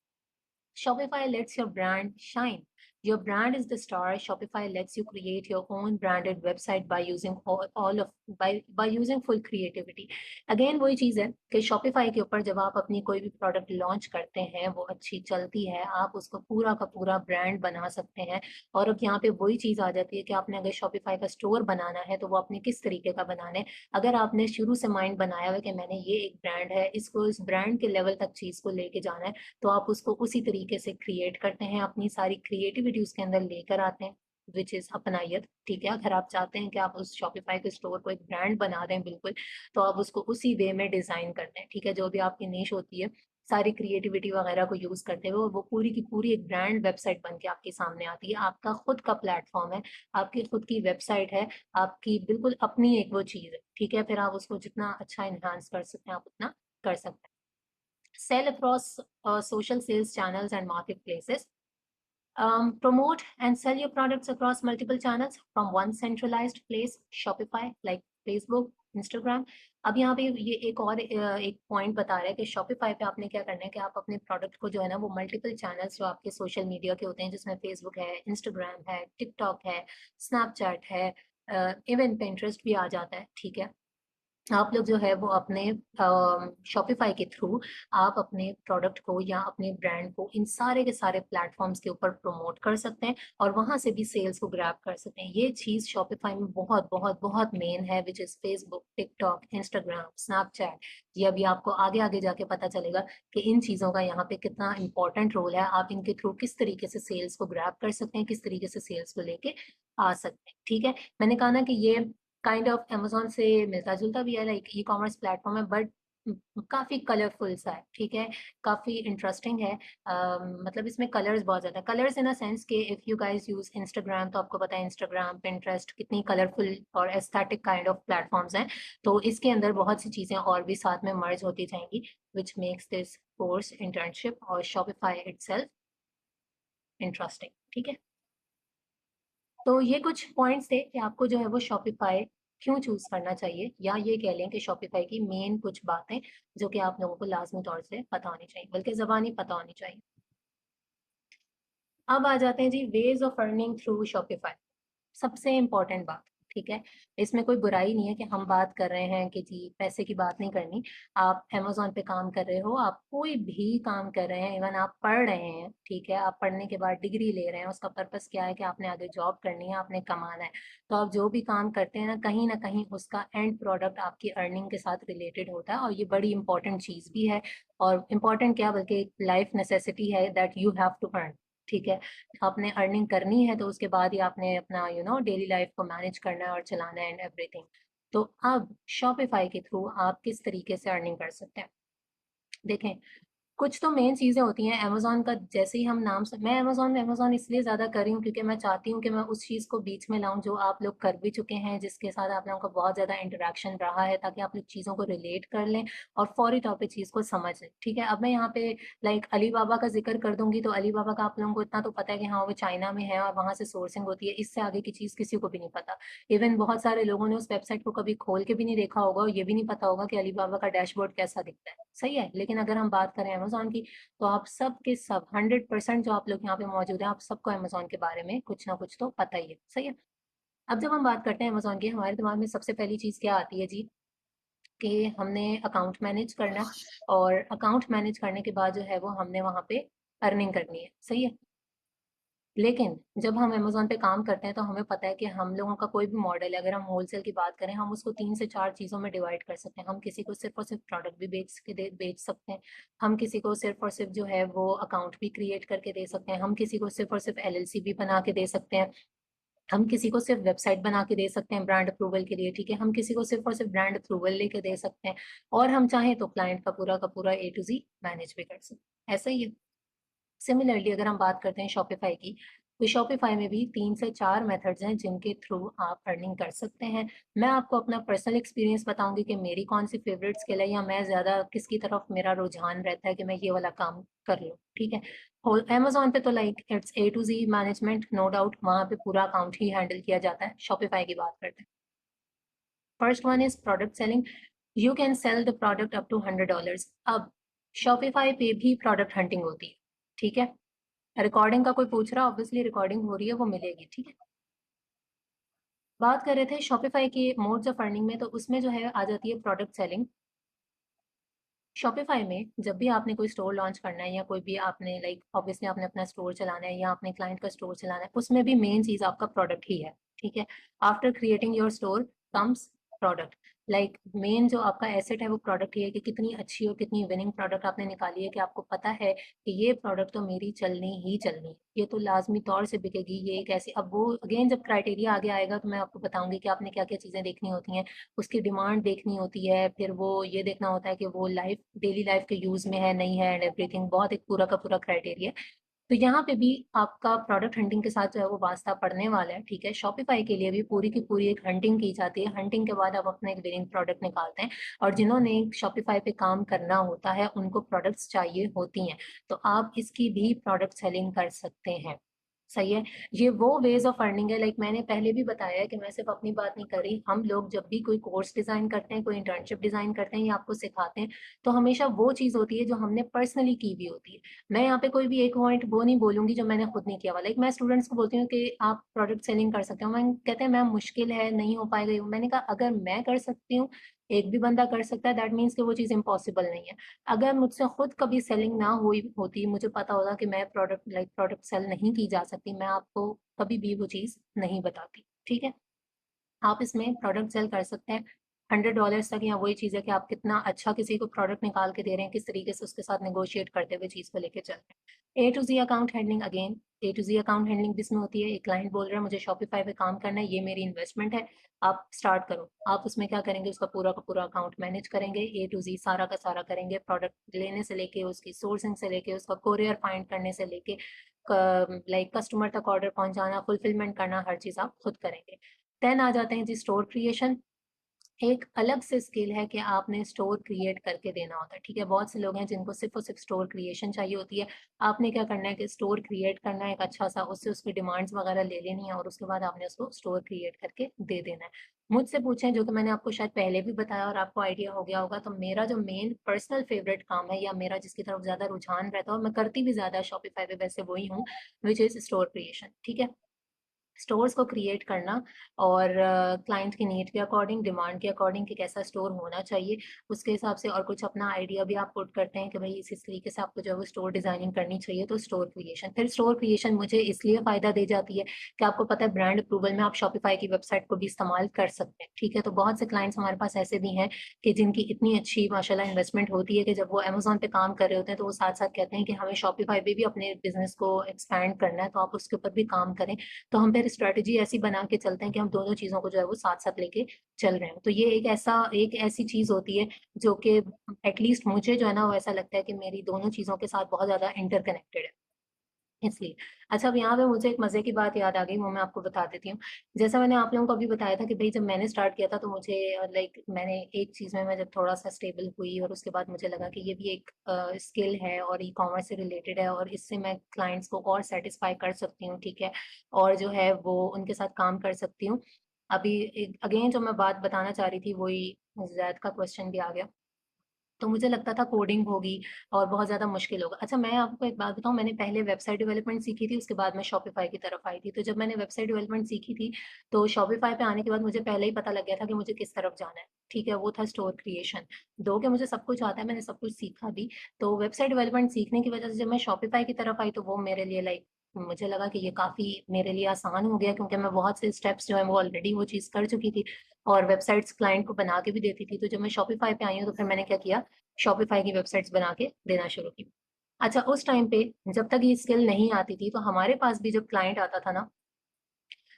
Shopify lets your brand shine. Your brand is the star. Shopify lets you create your own branded website by using all of by using full creativity. Again वही चीज है कि Shopify के ऊपर जब आप अपनी कोई भी प्रोडक्ट लॉन्च करते हैं, वो अच्छी चलती है, आप उसको पूरा का पूरा ब्रांड बना सकते हैं। और अब यहाँ पे वही चीज आ जाती है कि आपने अगर Shopify का स्टोर बनाना है तो वो आपने किस तरीके का बनाना है। अगर आपने शुरू से माइंड बनाया हुआ कि मैंने ये एक ब्रांड है, इसको इस ब्रांड के लेवल तक चीज को लेके जाना है, तो आप उसको उसी तरीके से क्रिएट करते हैं, अपनी सारी क्रिएटिविटी उसके अंदर लेकर आते हैं, विच इज अपनायत, ठीक है। अगर आप चाहते हैं कि आप उस शॉपिफाई के स्टोर को एक ब्रांड बना दें बिल्कुल, तो आप उसको उसी वे में डिजाइन करते हैं, ठीक है। जो भी आपकी निश होती है, सारी क्रिएटिविटी वगैरह को यूज करते हुए वो पूरी की पूरी एक ब्रांड वेबसाइट बन के आपके सामने आती है। आपका खुद का प्लेटफॉर्म है, आपकी खुद की वेबसाइट है, आपकी बिल्कुल अपनी एक वो चीज है, ठीक है। फिर आप उसको जितना अच्छा इन्हांस कर सकते हैं आप उतना कर सकते हैं। Sell across social sales channels and marketplaces. Promote and sell your products across multiple channels from one centralized place, Shopify, like Facebook, Instagram. अब यहाँ पे ये एक और एक पॉइंट बता रहा है कि Shopify पे आपने क्या करना है कि आप अपने प्रोडक्ट को जो है ना वो मल्टीपल चैनल्स जो आपके सोशल मीडिया के होते हैं, जिसमें फेसबुक है, इंस्टाग्राम है, टिकटॉक है, स्नैपचैट है, इवन Pinterest भी आ जाता है, ठीक है। आप लोग जो है वो अपने शॉपिफाई के थ्रू आप अपने प्रोडक्ट को या अपने ब्रांड को इन सारे के सारे प्लेटफॉर्म्स के ऊपर प्रमोट कर सकते हैं और वहां से भी सेल्स को ग्रैब कर सकते हैं। ये चीज शॉपिफाई में बहुत बहुत बहुत मेन है, which is Facebook, TikTok, Instagram, Snapchat. ये अभी आपको आगे आगे जाके पता चलेगा कि इन चीजों का यहाँ पे कितना इंपॉर्टेंट रोल है। आप इनके थ्रू किस तरीके से सेल्स को ग्रैब कर सकते हैं, किस तरीके से सेल्स को लेके आ सकते हैं। ठीक है, मैंने कहा ना कि ये काइंड ऑफ अमेजोन से मिलता जुलता भी है, लाइक ई कॉमर्स प्लेटफॉर्म है, बट काफी कलरफुल सा है। ठीक है, काफी इंटरेस्टिंग है। मतलब इसमें कलर्स बहुत ज्यादा, कलर्स इन अ सेंस के if you guys use Instagram तो आपको पता है इंस्टाग्राम, पिंटरेस्ट कितनी कलरफुल और एस्थेटिक काइंड ऑफ प्लेटफॉर्म्स हैं। तो इसके अंदर बहुत सी चीजें और भी साथ में मर्ज होती जाएंगी, which makes this course, internship और शॉपिफाई इटसेल्फ इंटरेस्टिंग। ठीक है, तो ये कुछ पॉइंट्स थे कि आपको जो है वो शॉपिफाई क्यों चूज करना चाहिए, या ये कह लें कि शॉपिफाई की मेन कुछ बातें जो कि आप लोगों को लाजमी तौर से पता होनी चाहिए, बल्कि जबानी पता होनी चाहिए। अब आ जाते हैं जी ways of earning through Shopify. सबसे इम्पोर्टेंट बात। ठीक है, इसमें कोई बुराई नहीं है कि हम बात कर रहे हैं कि जी पैसे की बात नहीं करनी। आप अमेजोन पे काम कर रहे हो, आप कोई भी काम कर रहे हैं, इवन आप पढ़ रहे हैं, ठीक है, आप पढ़ने के बाद डिग्री ले रहे हैं, उसका पर्पस क्या है कि आपने आगे जॉब करनी है, आपने कमाना है। तो आप जो भी काम करते हैं ना कहीं उसका एंड प्रोडक्ट आपकी अर्निंग के साथ रिलेटेड होता है, और ये बड़ी इंपॉर्टेंट चीज भी है। और इम्पॉर्टेंट क्या, बल्कि लाइफ नेसेसिटी है that you have to earn. ठीक है, आपने अर्निंग करनी है तो उसके बाद ही आपने अपना डेली लाइफ को मैनेज करना है और चलाना है एंड एवरीथिंग। तो अब शॉपिफाई के थ्रू आप किस तरीके से अर्निंग कर सकते हैं, देखें। कुछ तो मेन चीजें होती हैं अमेजोन का, जैसे ही हम नाम से, मैं अमेजोन अमेजोन इसलिए ज्यादा कर रही हूँ क्योंकि मैं चाहती हूँ कि मैं उस चीज को बीच में लाऊं जो आप लोग कर भी चुके हैं, जिसके साथ आप लोगों का बहुत ज्यादा इंटरेक्शन रहा है, ताकि आप लोग चीजों को रिलेट कर लें और फौरी तौर पे चीज को समझ लें। ठीक है, अब मैं यहाँ पे लाइक अलीबाबा का जिक्र कर दूंगी, तो अलीबाबा का आप लोगों को इतना तो पता है कि हाँ वो चाइना में है और वहां से सोर्सिंग होती है, इससे आगे की चीज किसी को भी नहीं पता। इवन बहुत सारे लोगों ने उस वेबसाइट को कभी खोल के भी नहीं देखा होगा और ये भी नहीं पता होगा कि अलीबाबा का डैशबोर्ड कैसा दिखता है। सही है, लेकिन अगर हम बात करें अमेजोन की, तो आप सब के सब 100% जो आप लोग यहाँ पे मौजूद हैं, आप सबको अमेजोन के बारे में कुछ ना कुछ तो पता ही है। सही है, अब जब हम बात करते हैं अमेजोन की, हमारे दिमाग में सबसे पहली चीज क्या आती है जी, कि हमने अकाउंट मैनेज करना है, और अकाउंट मैनेज करने के बाद जो है वो हमने वहां पे अर्निंग करनी है। सही है, लेकिन जब हम अमेजोन पे काम करते हैं तो हमें पता है कि हम लोगों का कोई भी मॉडल है, अगर हम होलसेल की बात करें, हम उसको 3 से 4 चीजों में डिवाइड कर सकते हैं। हम किसी को सिर्फ और सिर्फ प्रोडक्ट भी बेच सकते हैं। हम किसी को सिर्फ और सिर्फ जो है वो अकाउंट भी क्रिएट करके दे सकते हैं। हम किसी को सिर्फ और सिर्फ एलएलसी भी बना के दे सकते हैं। हम किसी को सिर्फ वेबसाइट बना के दे सकते हैं ब्रांड अप्रूवल के लिए। ठीक है, हम किसी को सिर्फ और सिर्फ ब्रांड अप्रूवल लेके दे सकते हैं, और हम चाहें तो क्लाइंट का पूरा ए टू जी मैनेज भी कर सकते हैं। ऐसा ही है। सिमिलरली अगर हम बात करते हैं शॉपिफाई की, तो शॉपिफाई में भी 3 से 4 मेथड्स हैं जिनके थ्रू आप अर्निंग कर सकते हैं। मैं आपको अपना पर्सनल एक्सपीरियंस बताऊंगी कि मेरी कौन सी फेवरेट स्किल है, या मैं ज्यादा किसकी तरफ मेरा रुझान रहता है कि मैं ये वाला काम कर लूँ। ठीक है, और अमेजोन पे तो like it's A to Z management, no doubt, वहां पे पूरा अकाउंट ही हैंडल किया जाता है। शॉपिफाई की बात करते हैं, first one is product selling. You can sell the product up to $100। अब शॉपिफाई पे भी प्रोडक्ट हंटिंग होती है। ठीक है, रिकॉर्डिंग का कोई पूछ रहा, ऑब्वियसली रिकॉर्डिंग हो रही है, वो मिलेगी। ठीक है, बात कर रहे थे शॉपिफाई के मोड्स ऑफ अर्निंग में, तो उसमें जो है आ जाती है प्रोडक्ट सेलिंग। शॉपिफाई में जब भी आपने कोई स्टोर लॉन्च करना है, या कोई भी आपने लाइक ऑब्वियसली आपने अपना स्टोर चलाना है या अपने क्लाइंट का स्टोर चलाना है, उसमें भी मेन चीज आपका प्रोडक्ट ही है। ठीक है, after creating your store comes product. Like main जो आपका एसेट है वो प्रोडक्ट ही है, कि कितनी अच्छी और कितनी विनिंग प्रोडक्ट आपने निकाली है, कि आपको पता है कि ये प्रोडक्ट तो मेरी चलनी ही चलनी है, ये तो लाजमी तौर से बिकेगी। ये एक ऐसी, अब वो अगेन जब क्राइटेरिया आगे आएगा तो मैं आपको बताऊंगी कि आपने क्या क्या चीजें देखनी होती हैं। उसकी डिमांड देखनी होती है, फिर वो ये देखना होता है कि वो लाइफ डेली लाइफ के यूज में है नहीं है, एंड एवरीथिंग, बहुत एक पूरा का पूरा क्राइटेरिया। तो यहाँ पे भी आपका प्रोडक्ट हंटिंग के साथ जो है वो वास्ता पड़ने वाला है। ठीक है, शॉपिफाई के लिए भी पूरी की पूरी एक हंटिंग की जाती है। हंटिंग के बाद आप अपना एक विनिंग प्रोडक्ट निकालते हैं, और जिन्होंने शॉपिफाई पे काम करना होता है उनको प्रोडक्ट्स चाहिए होती हैं, तो आप इसकी भी प्रोडक्ट सेलिंग कर सकते हैं। सही है, ये वो वेज ऑफ अर्निंग है। लाइक मैंने पहले भी बताया है कि मैं सिर्फ अपनी बात नहीं कर रही, हम लोग जब भी कोई कोर्स डिजाइन करते हैं, कोई इंटर्नशिप डिजाइन करते हैं या आपको सिखाते हैं, तो हमेशा वो चीज होती है जो हमने पर्सनली की हुई होती है। मैं यहाँ पे कोई भी एक पॉइंट वो नहीं बोलूंगी जो मैंने खुद नहीं किया हुआ। लाइक मैं स्टूडेंट्स को बोलती हूँ कि आप प्रोडक्ट सेलिंग कर सकते हो, मैं कहते हैं मैम मुश्किल है, नहीं हो पाएगा। मैंने कहा अगर मैं कर सकती हूँ एक भी बंदा कर सकता है, दैट मीन्स कि वो चीज़ इम्पॉसिबल नहीं है। अगर मुझसे खुद कभी सेलिंग ना हुई होती, मुझे पता होता कि मैं प्रोडक्ट सेल नहीं की जा सकती, मैं आपको कभी भी वो चीज़ नहीं बताती, ठीक है? आप इसमें प्रोडक्ट सेल कर सकते हैं $100 तक, या वही चीज़ है कि आप कितना अच्छा किसी को प्रोडक्ट निकाल के दे रहे हैं, किस तरीके से उसके साथ नेगोशिएट करते हुए चीज़ को लेके चल रहे हैं। A to Z account handling, again A to Z account handling जिसमें होती है, एक क्लाइंट बोल रहा है मुझे शॉपिफाई पे काम करना है, ये मेरी इन्वेस्टमेंट है, आप स्टार्ट करो। आप उसमें क्या करेंगे, उसका पूरा का पूरा अकाउंट मैनेज करेंगे, ए टू जी सारा का सारा करेंगे, प्रोडक्ट लेने से लेके, उसकी सोर्सिंग से लेके, उसका कोरियर फाइंड करने से लेके, लाइक कस्टमर तक ऑर्डर पहुंचाना, फुलफिलमेंट करना, हर चीज़ आप खुद करेंगे। देन आ जाते हैं जी स्टोर क्रिएशन। एक अलग से स्किल है कि आपने स्टोर क्रिएट करके देना होता है, ठीक है? बहुत से लोग हैं जिनको सिर्फ और सिर्फ स्टोर क्रिएशन चाहिए होती है। आपने क्या करना है कि स्टोर क्रिएट करना है एक अच्छा सा, उससे उसकी डिमांड्स वगैरह ले लेनी है और उसके बाद आपने उसको स्टोर क्रिएट करके दे देना है। मुझसे पूछें, जो कि मैंने आपको शायद पहले भी बताया और आपको आइडिया हो गया होगा, तो मेरा जो मेन पर्सनल फेवरेट काम है, या मेरा जिसकी तरफ ज़्यादा रुझान रहता है और मैं करती भी ज़्यादा शॉपिफाई पे वैसे वही हूँ, विच इज़ स्टोर क्रिएशन, ठीक है? स्टोर्स को क्रिएट करना और क्लाइंट की नीड के अकॉर्डिंग, डिमांड के अकॉर्डिंग कि कैसा स्टोर होना चाहिए, उसके हिसाब से, और कुछ अपना आइडिया भी आप पुट करते हैं कि भाई इस तरीके से आपको जो है वो स्टोर डिजाइनिंग करनी चाहिए, तो स्टोर क्रिएशन। फिर स्टोर क्रिएशन मुझे इसलिए फायदा दे जाती है कि आपको पता है ब्रांड अप्रूवल में आप शॉपिफाई की वेबसाइट को भी इस्तेमाल कर सकते हैं, ठीक है? तो बहुत से क्लाइंट्स हमारे पास ऐसे भी हैं कि जिनकी इतनी अच्छी माशाल्लाह इन्वेस्टमेंट होती है कि जब वो अमेजोन पे काम कर रहे होते हैं तो वो साथ साथ कहते हैं कि हमें शॉपिफाई पे भी अपने बिजनेस को एक्सपैंड करना है, तो आप उसके ऊपर भी काम करें। तो हम फिर स्ट्रेटेजी ऐसी बना के चलते हैं कि हम दोनों चीज़ों को जो है वो साथ-साथ लेके चल रहे हैं। तो ये एक ऐसी चीज़ होती है जो कि एटलीस्ट मुझे जो है ना वो ऐसा लगता है कि मेरी दोनों चीज़ों के साथ बहुत ज़्यादा इंटरकनेक्टेड है, इसलिए। अच्छा, अब यहाँ पे मुझे एक मज़े की बात याद आ गई, वो मैं आपको बता देती हूँ। जैसा मैंने आप लोगों को अभी बताया था कि भई जब मैंने स्टार्ट किया था तो मुझे लाइक मैंने एक चीज़ में मैं जब थोड़ा-सा स्टेबल हुई और उसके बाद मुझे लगा कि ये भी एक स्किल है और ई-कॉमर्स से रिलेटेड है और इससे मैं क्लाइंट्स को और सैटिस्फाई कर सकती हूँ, ठीक है? और जो है वो उनके साथ काम कर सकती हूँ। अभी एक अगेन जो मैं बात बताना चाह रही थी वही ज़ैद का क्वेश्चन भी आ गया। तो मुझे लगता था कोडिंग होगी और बहुत ज़्यादा मुश्किल होगा। अच्छा, मैं आपको एक बात बताऊँ, मैंने पहले वेबसाइट डेवलपमेंट सीखी थी, उसके बाद मैं शॉपिफ़ाई की तरफ आई थी। तो जब मैंने वेबसाइट डेवलपमेंट सीखी थी, तो शॉपिफ़ाई पे आने के बाद मुझे पहले ही पता लग गया था कि मुझे किस तरफ जाना है, ठीक है? वो था स्टोर क्रिएशन। दो कि मुझे सब कुछ आता है, मैंने सब कुछ सीखा भी। तो वेबसाइट डेवलपमेंट सीखने की वज़ह से जब मैं शॉपिफ़ाई की तरफ आई, तो वो मेरे लिए लाइक मुझे लगा कि ये काफ़ी मेरे लिए आसान हो गया, क्योंकि मैं बहुत से स्टेप्स जो हैं वो ऑलरेडी वो चीज़ कर चुकी थी और वेबसाइट्स क्लाइंट को बना के भी देती थी। तो जब मैं शॉपिफ़ाई पे आई हूँ, तो फिर मैंने क्या किया, शॉपिफाई की वेबसाइट्स बना के देना शुरू की। अच्छा, उस टाइम पे जब तक ये स्किल नहीं आती थी, तो हमारे पास भी जब क्लाइंट आता था ना,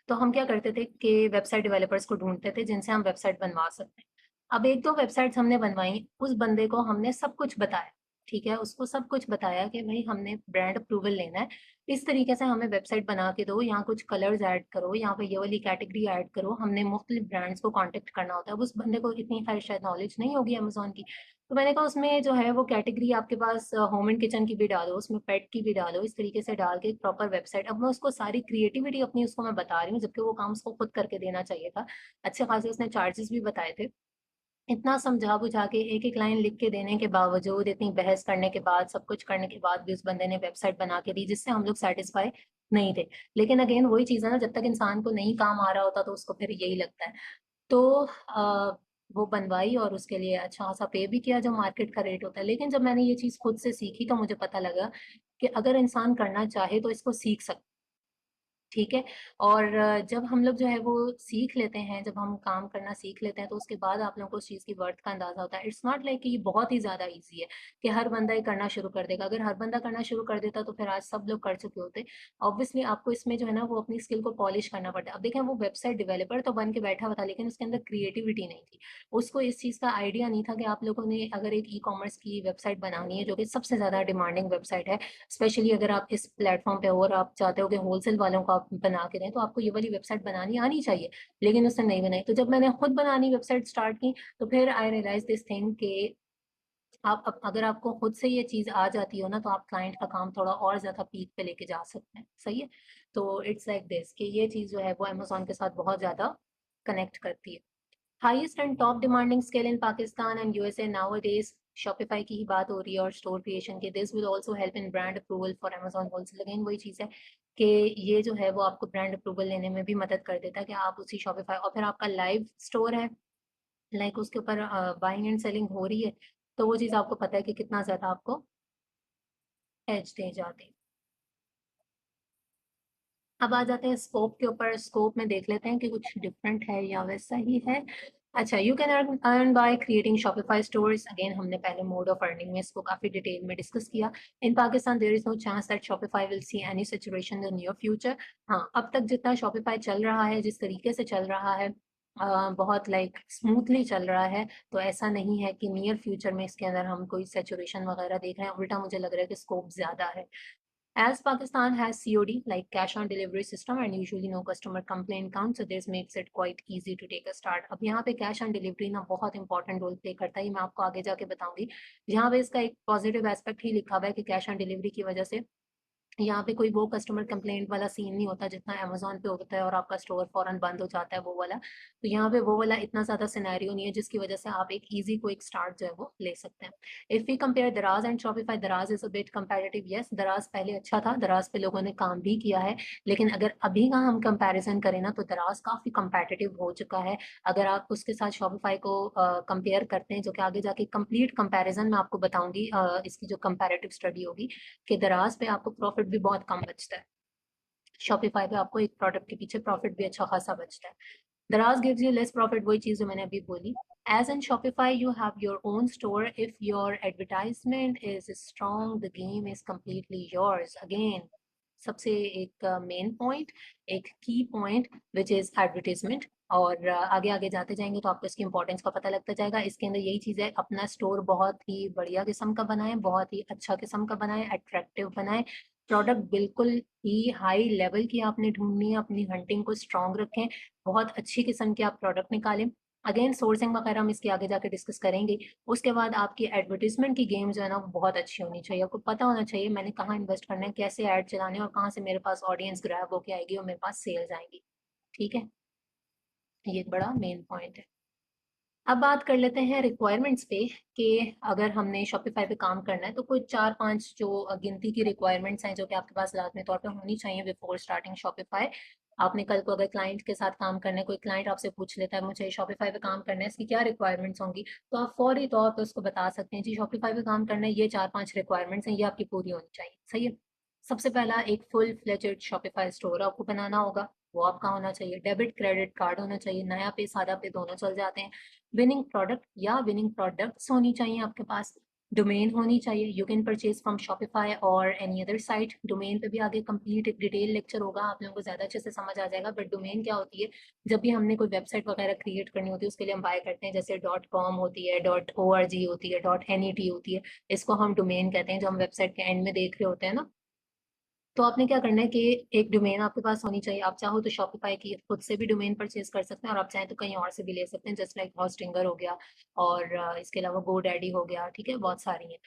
तो हम क्या करते थे कि वेबसाइट डेवलपर्स को ढूँढते थे जिनसे हम वेबसाइट बनवा सकते हैं। अब 1-2 वेबसाइट्स हमने बनवाई, उस बंदे को हमने सब कुछ बताया, ठीक है? उसको सब कुछ बताया कि भई हमने ब्रांड अप्रूवल लेना है, इस तरीके से हमें वेबसाइट बना के दो, यहाँ कुछ कलर्स ऐड करो, यहाँ पे ये वाली कैटेगरी ऐड करो, हमने मुख्तलिफ ब्रांड्स को कॉन्टैक्ट करना होता है। अब उस बंदे को इतनी खैर शायद नॉलेज नहीं होगी अमेज़न की, तो मैंने कहा उसमें जो है वो कैटेगरी आपके पास होम एंड किचन की भी डालो, उसमें पेट की भी डालो, इस तरीके से डाल के एक प्रॉपर वेबसाइट। अब मैं उसको सारी क्रिएटिविटी अपनी उसको मैं बता रही हूँ, जबकि वो काम उसको खुद करके देना चाहिए था। अच्छे खासे उसने चार्जेस भी बताए थे। इतना समझा-बुझा के एक-एक लाइन लिख के देने के बावजूद, इतनी बहस करने के बाद, सब कुछ करने के बाद भी उस बंदे ने वेबसाइट बना के दी, जिससे हम लोग सैटिस्फाई नहीं थे। लेकिन अगेन वही चीज़ है ना, जब तक इंसान को नहीं काम आ रहा होता तो उसको फिर यही लगता है। तो वो बनवाई और उसके लिए अच्छा खासा पे भी किया जो मार्केट का रेट होता है। लेकिन जब मैंने ये चीज़ खुद से सीखी तो मुझे पता लगा कि अगर इंसान करना चाहे तो इसको सीख सकता है। ठीक है? और जब हम लोग जो है वो सीख लेते हैं, जब हम काम करना सीख लेते हैं, तो उसके बाद आप लोगों को उस चीज़ की वर्थ का अंदाज़ा होता है। इट्स नॉट लाइक कि ये बहुत ही ज़्यादा ईज़ी है कि हर बंदा ये करना शुरू कर देगा। अगर हर बंदा करना शुरू कर देता तो फिर आज सब लोग कर चुके होते। ऑब्वियसली आपको इसमें जो है ना वो अपनी स्किल को पॉलिश करना पड़ता है। अब देखें, वो वेबसाइट डेवलपर तो बन के बैठा हुआ था, लेकिन उसके अंदर क्रिएटिविटी नहीं थी। उसको इस चीज़ का आइडिया नहीं था कि आप लोगों ने अगर एक ई-कॉमर्स की वेबसाइट बनानी है, जो कि सबसे ज़्यादा डिमांडिंग वेबसाइट है, स्पेशली अगर आप इस प्लेटफ़ॉर्म पे हो और आप चाहते हो कि होलसेल वालों को आप बना के दें, तो आपको ये वाली वेबसाइट बनानी आनी चाहिए, लेकिन उसने नहीं बनाई। तो जब मैंने खुद बनानी वेबसाइट स्टार्ट की, तो फिर आई रियलाइज़ दिस थिंग कि आप अगर आपको खुद से ये चीज़ आ जाती हो ना, तो आप क्लाइंट का काम थोड़ा और ज़्यादा पीक पे लेके जा सकते हैं, सही है? तो इट्स लाइक दिस कि ये चीज़ जो है वो अमेज़न के साथ बहुत ज़्यादा कनेक्ट करती है। Highest and top demanding skill in Pakistan and USA nowadays, Shopify की ही बात हो रही है और स्टोर क्रिएशन की। This will also help in brand approval for Amazon wholesale. Again वही चीज़ है कि ये जो है वो आपको ब्रांड अप्रूवल लेने में भी मदद कर देता है कि आप उसी शॉपिफाई, और फिर आपका लाइव स्टोर है, लाइक उसके ऊपर बाइंग एंड सेलिंग हो रही है, तो वो चीज़ आपको पता है कि कितना ज़्यादा आपको एज दे जाती है। अब आ जाते हैं स्कोप के ऊपर। स्कोप में देख लेते हैं कि कुछ डिफरेंट है या वैसा ही है। अच्छा, you can earn by creating Shopify stores. Again हमने पहले मोड ऑफ अर्निंग में इसको काफी डिटेल में डिस्कस किया। In Pakistan there is no chance that Shopify will see any situation in near future. हाँ, अब तक जितना शॉपिफाई चल रहा है, जिस तरीके से चल रहा है, बहुत लाइक स्मूथली चल रहा है, तो ऐसा नहीं है कि नियर फ्यूचर में इसके अंदर हम कोई सेचुरेशन वगैरह देख रहे हैं। उल्टा मुझे लग रहा है कि स्कोप ज्यादा है। As Pakistan has COD, like cash on delivery system, and usually no customer complaint count, so this makes it quite easy to take a start. अब यहाँ पे कैश ऑन डिलीवरी ना बहुत इंपॉर्टेंट रोल प्ले करता है, ये मैं आपको आगे जाके बताऊंगी। यहाँ पे इसका एक पॉजिटिव एस्पेक्ट ही लिखा हुआ है कि कैश ऑन डिलीवरी की वजह से यहाँ पे कोई वो कस्टमर कंप्लेंट वाला सीन नहीं होता जितना अमेजोन पे होता है और आपका स्टोर फौरन बंद हो जाता है वो वाला। तो यहाँ पे वो वाला इतना ज्यादा सिनेरियो नहीं है, जिसकी वजह से आप एक इजी को एक स्टार्ट जो है वो ले सकते हैं। इफ वी कंपेयर दराज एंड शॉपिफाई, दराज is a bit comparative. Yes, दराज पहले अच्छा था, दराज पे लोगों ने काम भी किया है, लेकिन अगर अभी का हम कंपैरिजन करें ना, तो दराज काफी कंपैटिटिव हो चुका है। अगर आप उसके साथ शॉपिफाई को कंपेयर करते हैं, जो कि आगे जाके कंप्लीट कंपैरिजन मैं आपको बताऊंगी, इसकी जो कंपैरेटिव स्टडी होगी, कि दराज पे आपको प्रॉफिट भी बहुत कम बचता है, शॉपिफाई पे आपको एक प्रोडक्ट के पीछे प्रॉफिट भी अच्छा खासा बचता है। दराज गिव्स यू लेस प्रॉफिट, वही चीज जो मैंने अभी बोली। As an Shopify you have your own store, if your advertisement is strong the game is completely yours. Again सबसे एक मेन पॉइंट, एक की पॉइंट, विच इज एडवर्टीजमेंट। और आगे आगे जाते जाएंगे तो आपको इसकी इंपॉर्टेंस का पता लगता जाएगा। इसके अंदर यही चीज है, अपना स्टोर बहुत ही बढ़िया किस्म का बनाए, बहुत ही अच्छा किस्म का बनाए, अट्रैक्टिव बनाए, प्रोडक्ट बिल्कुल ही हाई लेवल की आपने ढूंढनी है, अपनी हंटिंग को स्ट्रॉन्ग रखें, बहुत अच्छी किस्म के आप प्रोडक्ट निकालें। अगेन सोर्सिंग वगैरह हम इसके आगे जाके डिस्कस करेंगे। उसके बाद आपकी एडवर्टीजमेंट की गेम जो है ना, वो बहुत अच्छी होनी चाहिए। आपको पता होना चाहिए मैंने कहाँ इन्वेस्ट करना है, कैसे ऐड चलाने हैं, और कहाँ से मेरे पास ऑडियंस ग्रैब होके आएगी और मेरे पास सेल्स आएंगी। ठीक है, ये एक बड़ा मेन पॉइंट है। अब बात कर लेते हैं रिक्वायरमेंट्स पे, कि अगर हमने शॉपिफाई पे काम करना है तो कोई 4-5 जो गिनती की रिक्वायरमेंट्स हैं जो कि आपके पास लाजमी तौर पे होनी चाहिए बिफोर स्टार्टिंग शॉपिफाई। आपने कल को अगर क्लाइंट के साथ काम करना है, कोई क्लाइंट आपसे पूछ लेता है मुझे शॉपिफाई पे काम करना है, इसकी क्या रिक्वायरमेंट्स होंगी, तो आप फौरी तौर पर उसको बता सकते हैं जी शॉपिफाई पे काम करना है, ये 4-5 रिक्वायरमेंट्स हैं, ये आपकी पूरी होनी चाहिए। सही है। सबसे पहला, एक फुल फ्लेजेड शॉपिफाई स्टोर आपको बनाना होगा, वो आपका होना चाहिए। डेबिट क्रेडिट कार्ड होना चाहिए, नया पे सादा पे दोनों चल जाते हैं। विनिंग प्रोडक्ट या विनिंग प्रोडक्ट्स होनी चाहिए आपके पास। डोमेन होनी चाहिए, you can purchase from Shopify और एनी अदर साइट। डोमेन पे भी आगे कंप्लीट एक डिटेल लेक्चर होगा, आप लोगों को ज्यादा अच्छे से समझ आ जाएगा। बट डोमेन क्या होती है, जब भी हमने कोई वेबसाइट वगैरह क्रिएट करनी होती है उसके लिए हम बाय करते हैं, जैसे .com होती है, .org होती है, .net होती है, इसको हम डोमेन कहते हैं, जो हम वेबसाइट के एंड में देख रहे होते हैं ना। तो आपने क्या करना है कि एक डोमेन आपके पास होनी चाहिए। आप चाहो तो शॉपिफाई की खुद से भी डोमेन परचेज कर सकते हैं, और आप चाहें तो कहीं और से भी ले सकते हैं, जस्ट लाइक हॉस्टिंगर हो गया, और इसके अलावा गोडैडी हो गया। ठीक है, बहुत सारी हैं।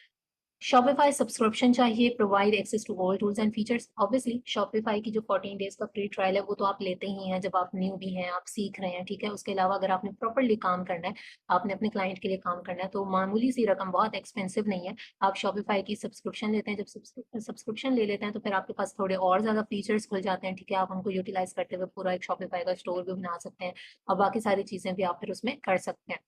शॉपिफाई सब्सक्रिप्शन चाहिए, provide access to all tools and features. Obviously Shopify की जो 14 डेज का फ्री ट्रायल है वो तो आप लेते ही हैं जब आप न्यू भी हैं, आप सीख रहे हैं। ठीक है, उसके अलावा अगर आपने प्रॉपरली काम करना है, आपने अपने क्लाइंट के लिए काम करना है, तो मामूली सी रकम, बहुत एक्सपेंसिव नहीं है। आप शॉपिफाई की सब्सक्रिप्शन लेते हैं, जब सब्सक्रिप्शन ले लेते हैं तो फिर आपके पास थोड़े और ज्यादा फीचर्स खुल जाते हैं। ठीक है, आप उनको यूटिलाइज करते हुए पूरा एक शॉपिफाई का स्टोर भी बना सकते हैं, और बाकी सारी चीजें भी आप फिर उसमें कर सकते हैं।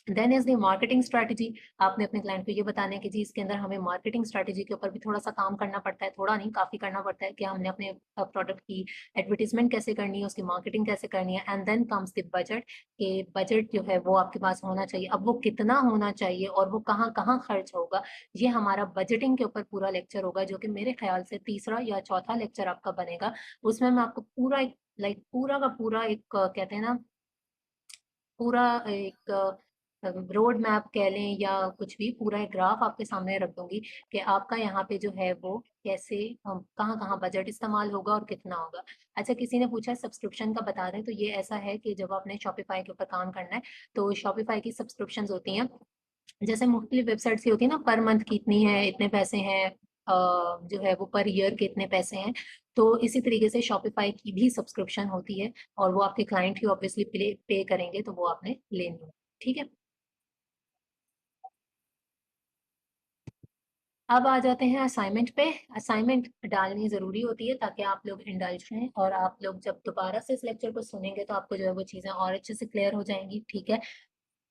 Then is the marketing strategy. आपने अपने क्लाइंट को ये बताना है कि जी इसके अंदर हमें मार्केटिंग स्ट्रैटेजी के ऊपर भी थोड़ा सा काम करना पड़ता है, थोड़ा नहीं काफी करना पड़ता है, कि हमने अपने प्रोडक्ट की एडवर्टीजमेंट कैसे करनी है, उसकी मार्केटिंग कैसे करनी है। And then comes the budget, कि बजट जो है वो आपके पास होना चाहिए। अब वो कितना होना चाहिए और वो कहाँ कहाँ खर्च होगा, ये हमारा बजटिंग के ऊपर पूरा लेक्चर होगा, जो कि मेरे ख्याल से तीसरा या चौथा लेक्चर आपका बनेगा। उसमें मैं आपको पूरा एक लाइक पूरा का पूरा एक कहते हैं ना, पूरा एक रोड मैप कह लें या कुछ भी, पूरा एक ग्राफ आपके सामने रख दूंगी कि आपका यहाँ पे जो है वो कैसे कहाँ कहाँ बजट इस्तेमाल होगा और कितना होगा। अच्छा, किसी ने पूछा सब्सक्रिप्शन का बता दें, तो ये ऐसा है कि जब आपने शॉपिफाई के ऊपर काम करना है तो शॉपिफाई की सब्सक्रिप्शन होती हैं, जैसे मुख्तलिफ वेबसाइट्स की होती है ना, पर मंथ कितनी है, इतने पैसे हैं, जो है वो पर ईयर के इतने पैसे हैं। तो इसी तरीके से शॉपिफाई की भी सब्सक्रिप्शन होती है, और वो आपके क्लाइंट ही ऑब्वियसली पे करेंगे, तो वो आपने लेनी है। ठीक है, अब आ जाते हैं असाइनमेंट पे। असाइनमेंट डालनी जरूरी होती है ताकि आप लोग इंडल्ज रहें, और आप लोग जब दोबारा से इस लेक्चर को सुनेंगे तो आपको जो है वो चीज़ें और अच्छे से क्लियर हो जाएंगी। ठीक है,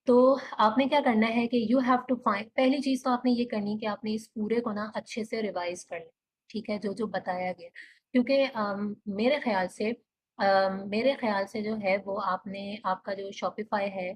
तो आपने क्या करना है कि यू हैव टू फाइंड, पहली चीज तो आपने ये करनी है कि आपने इस पूरे को ना अच्छे से रिवाइज कर लें, ठीक है, जो जो बताया गया। क्योंकि मेरे ख्याल से जो है वो आपने, आपका जो शॉपिफाई है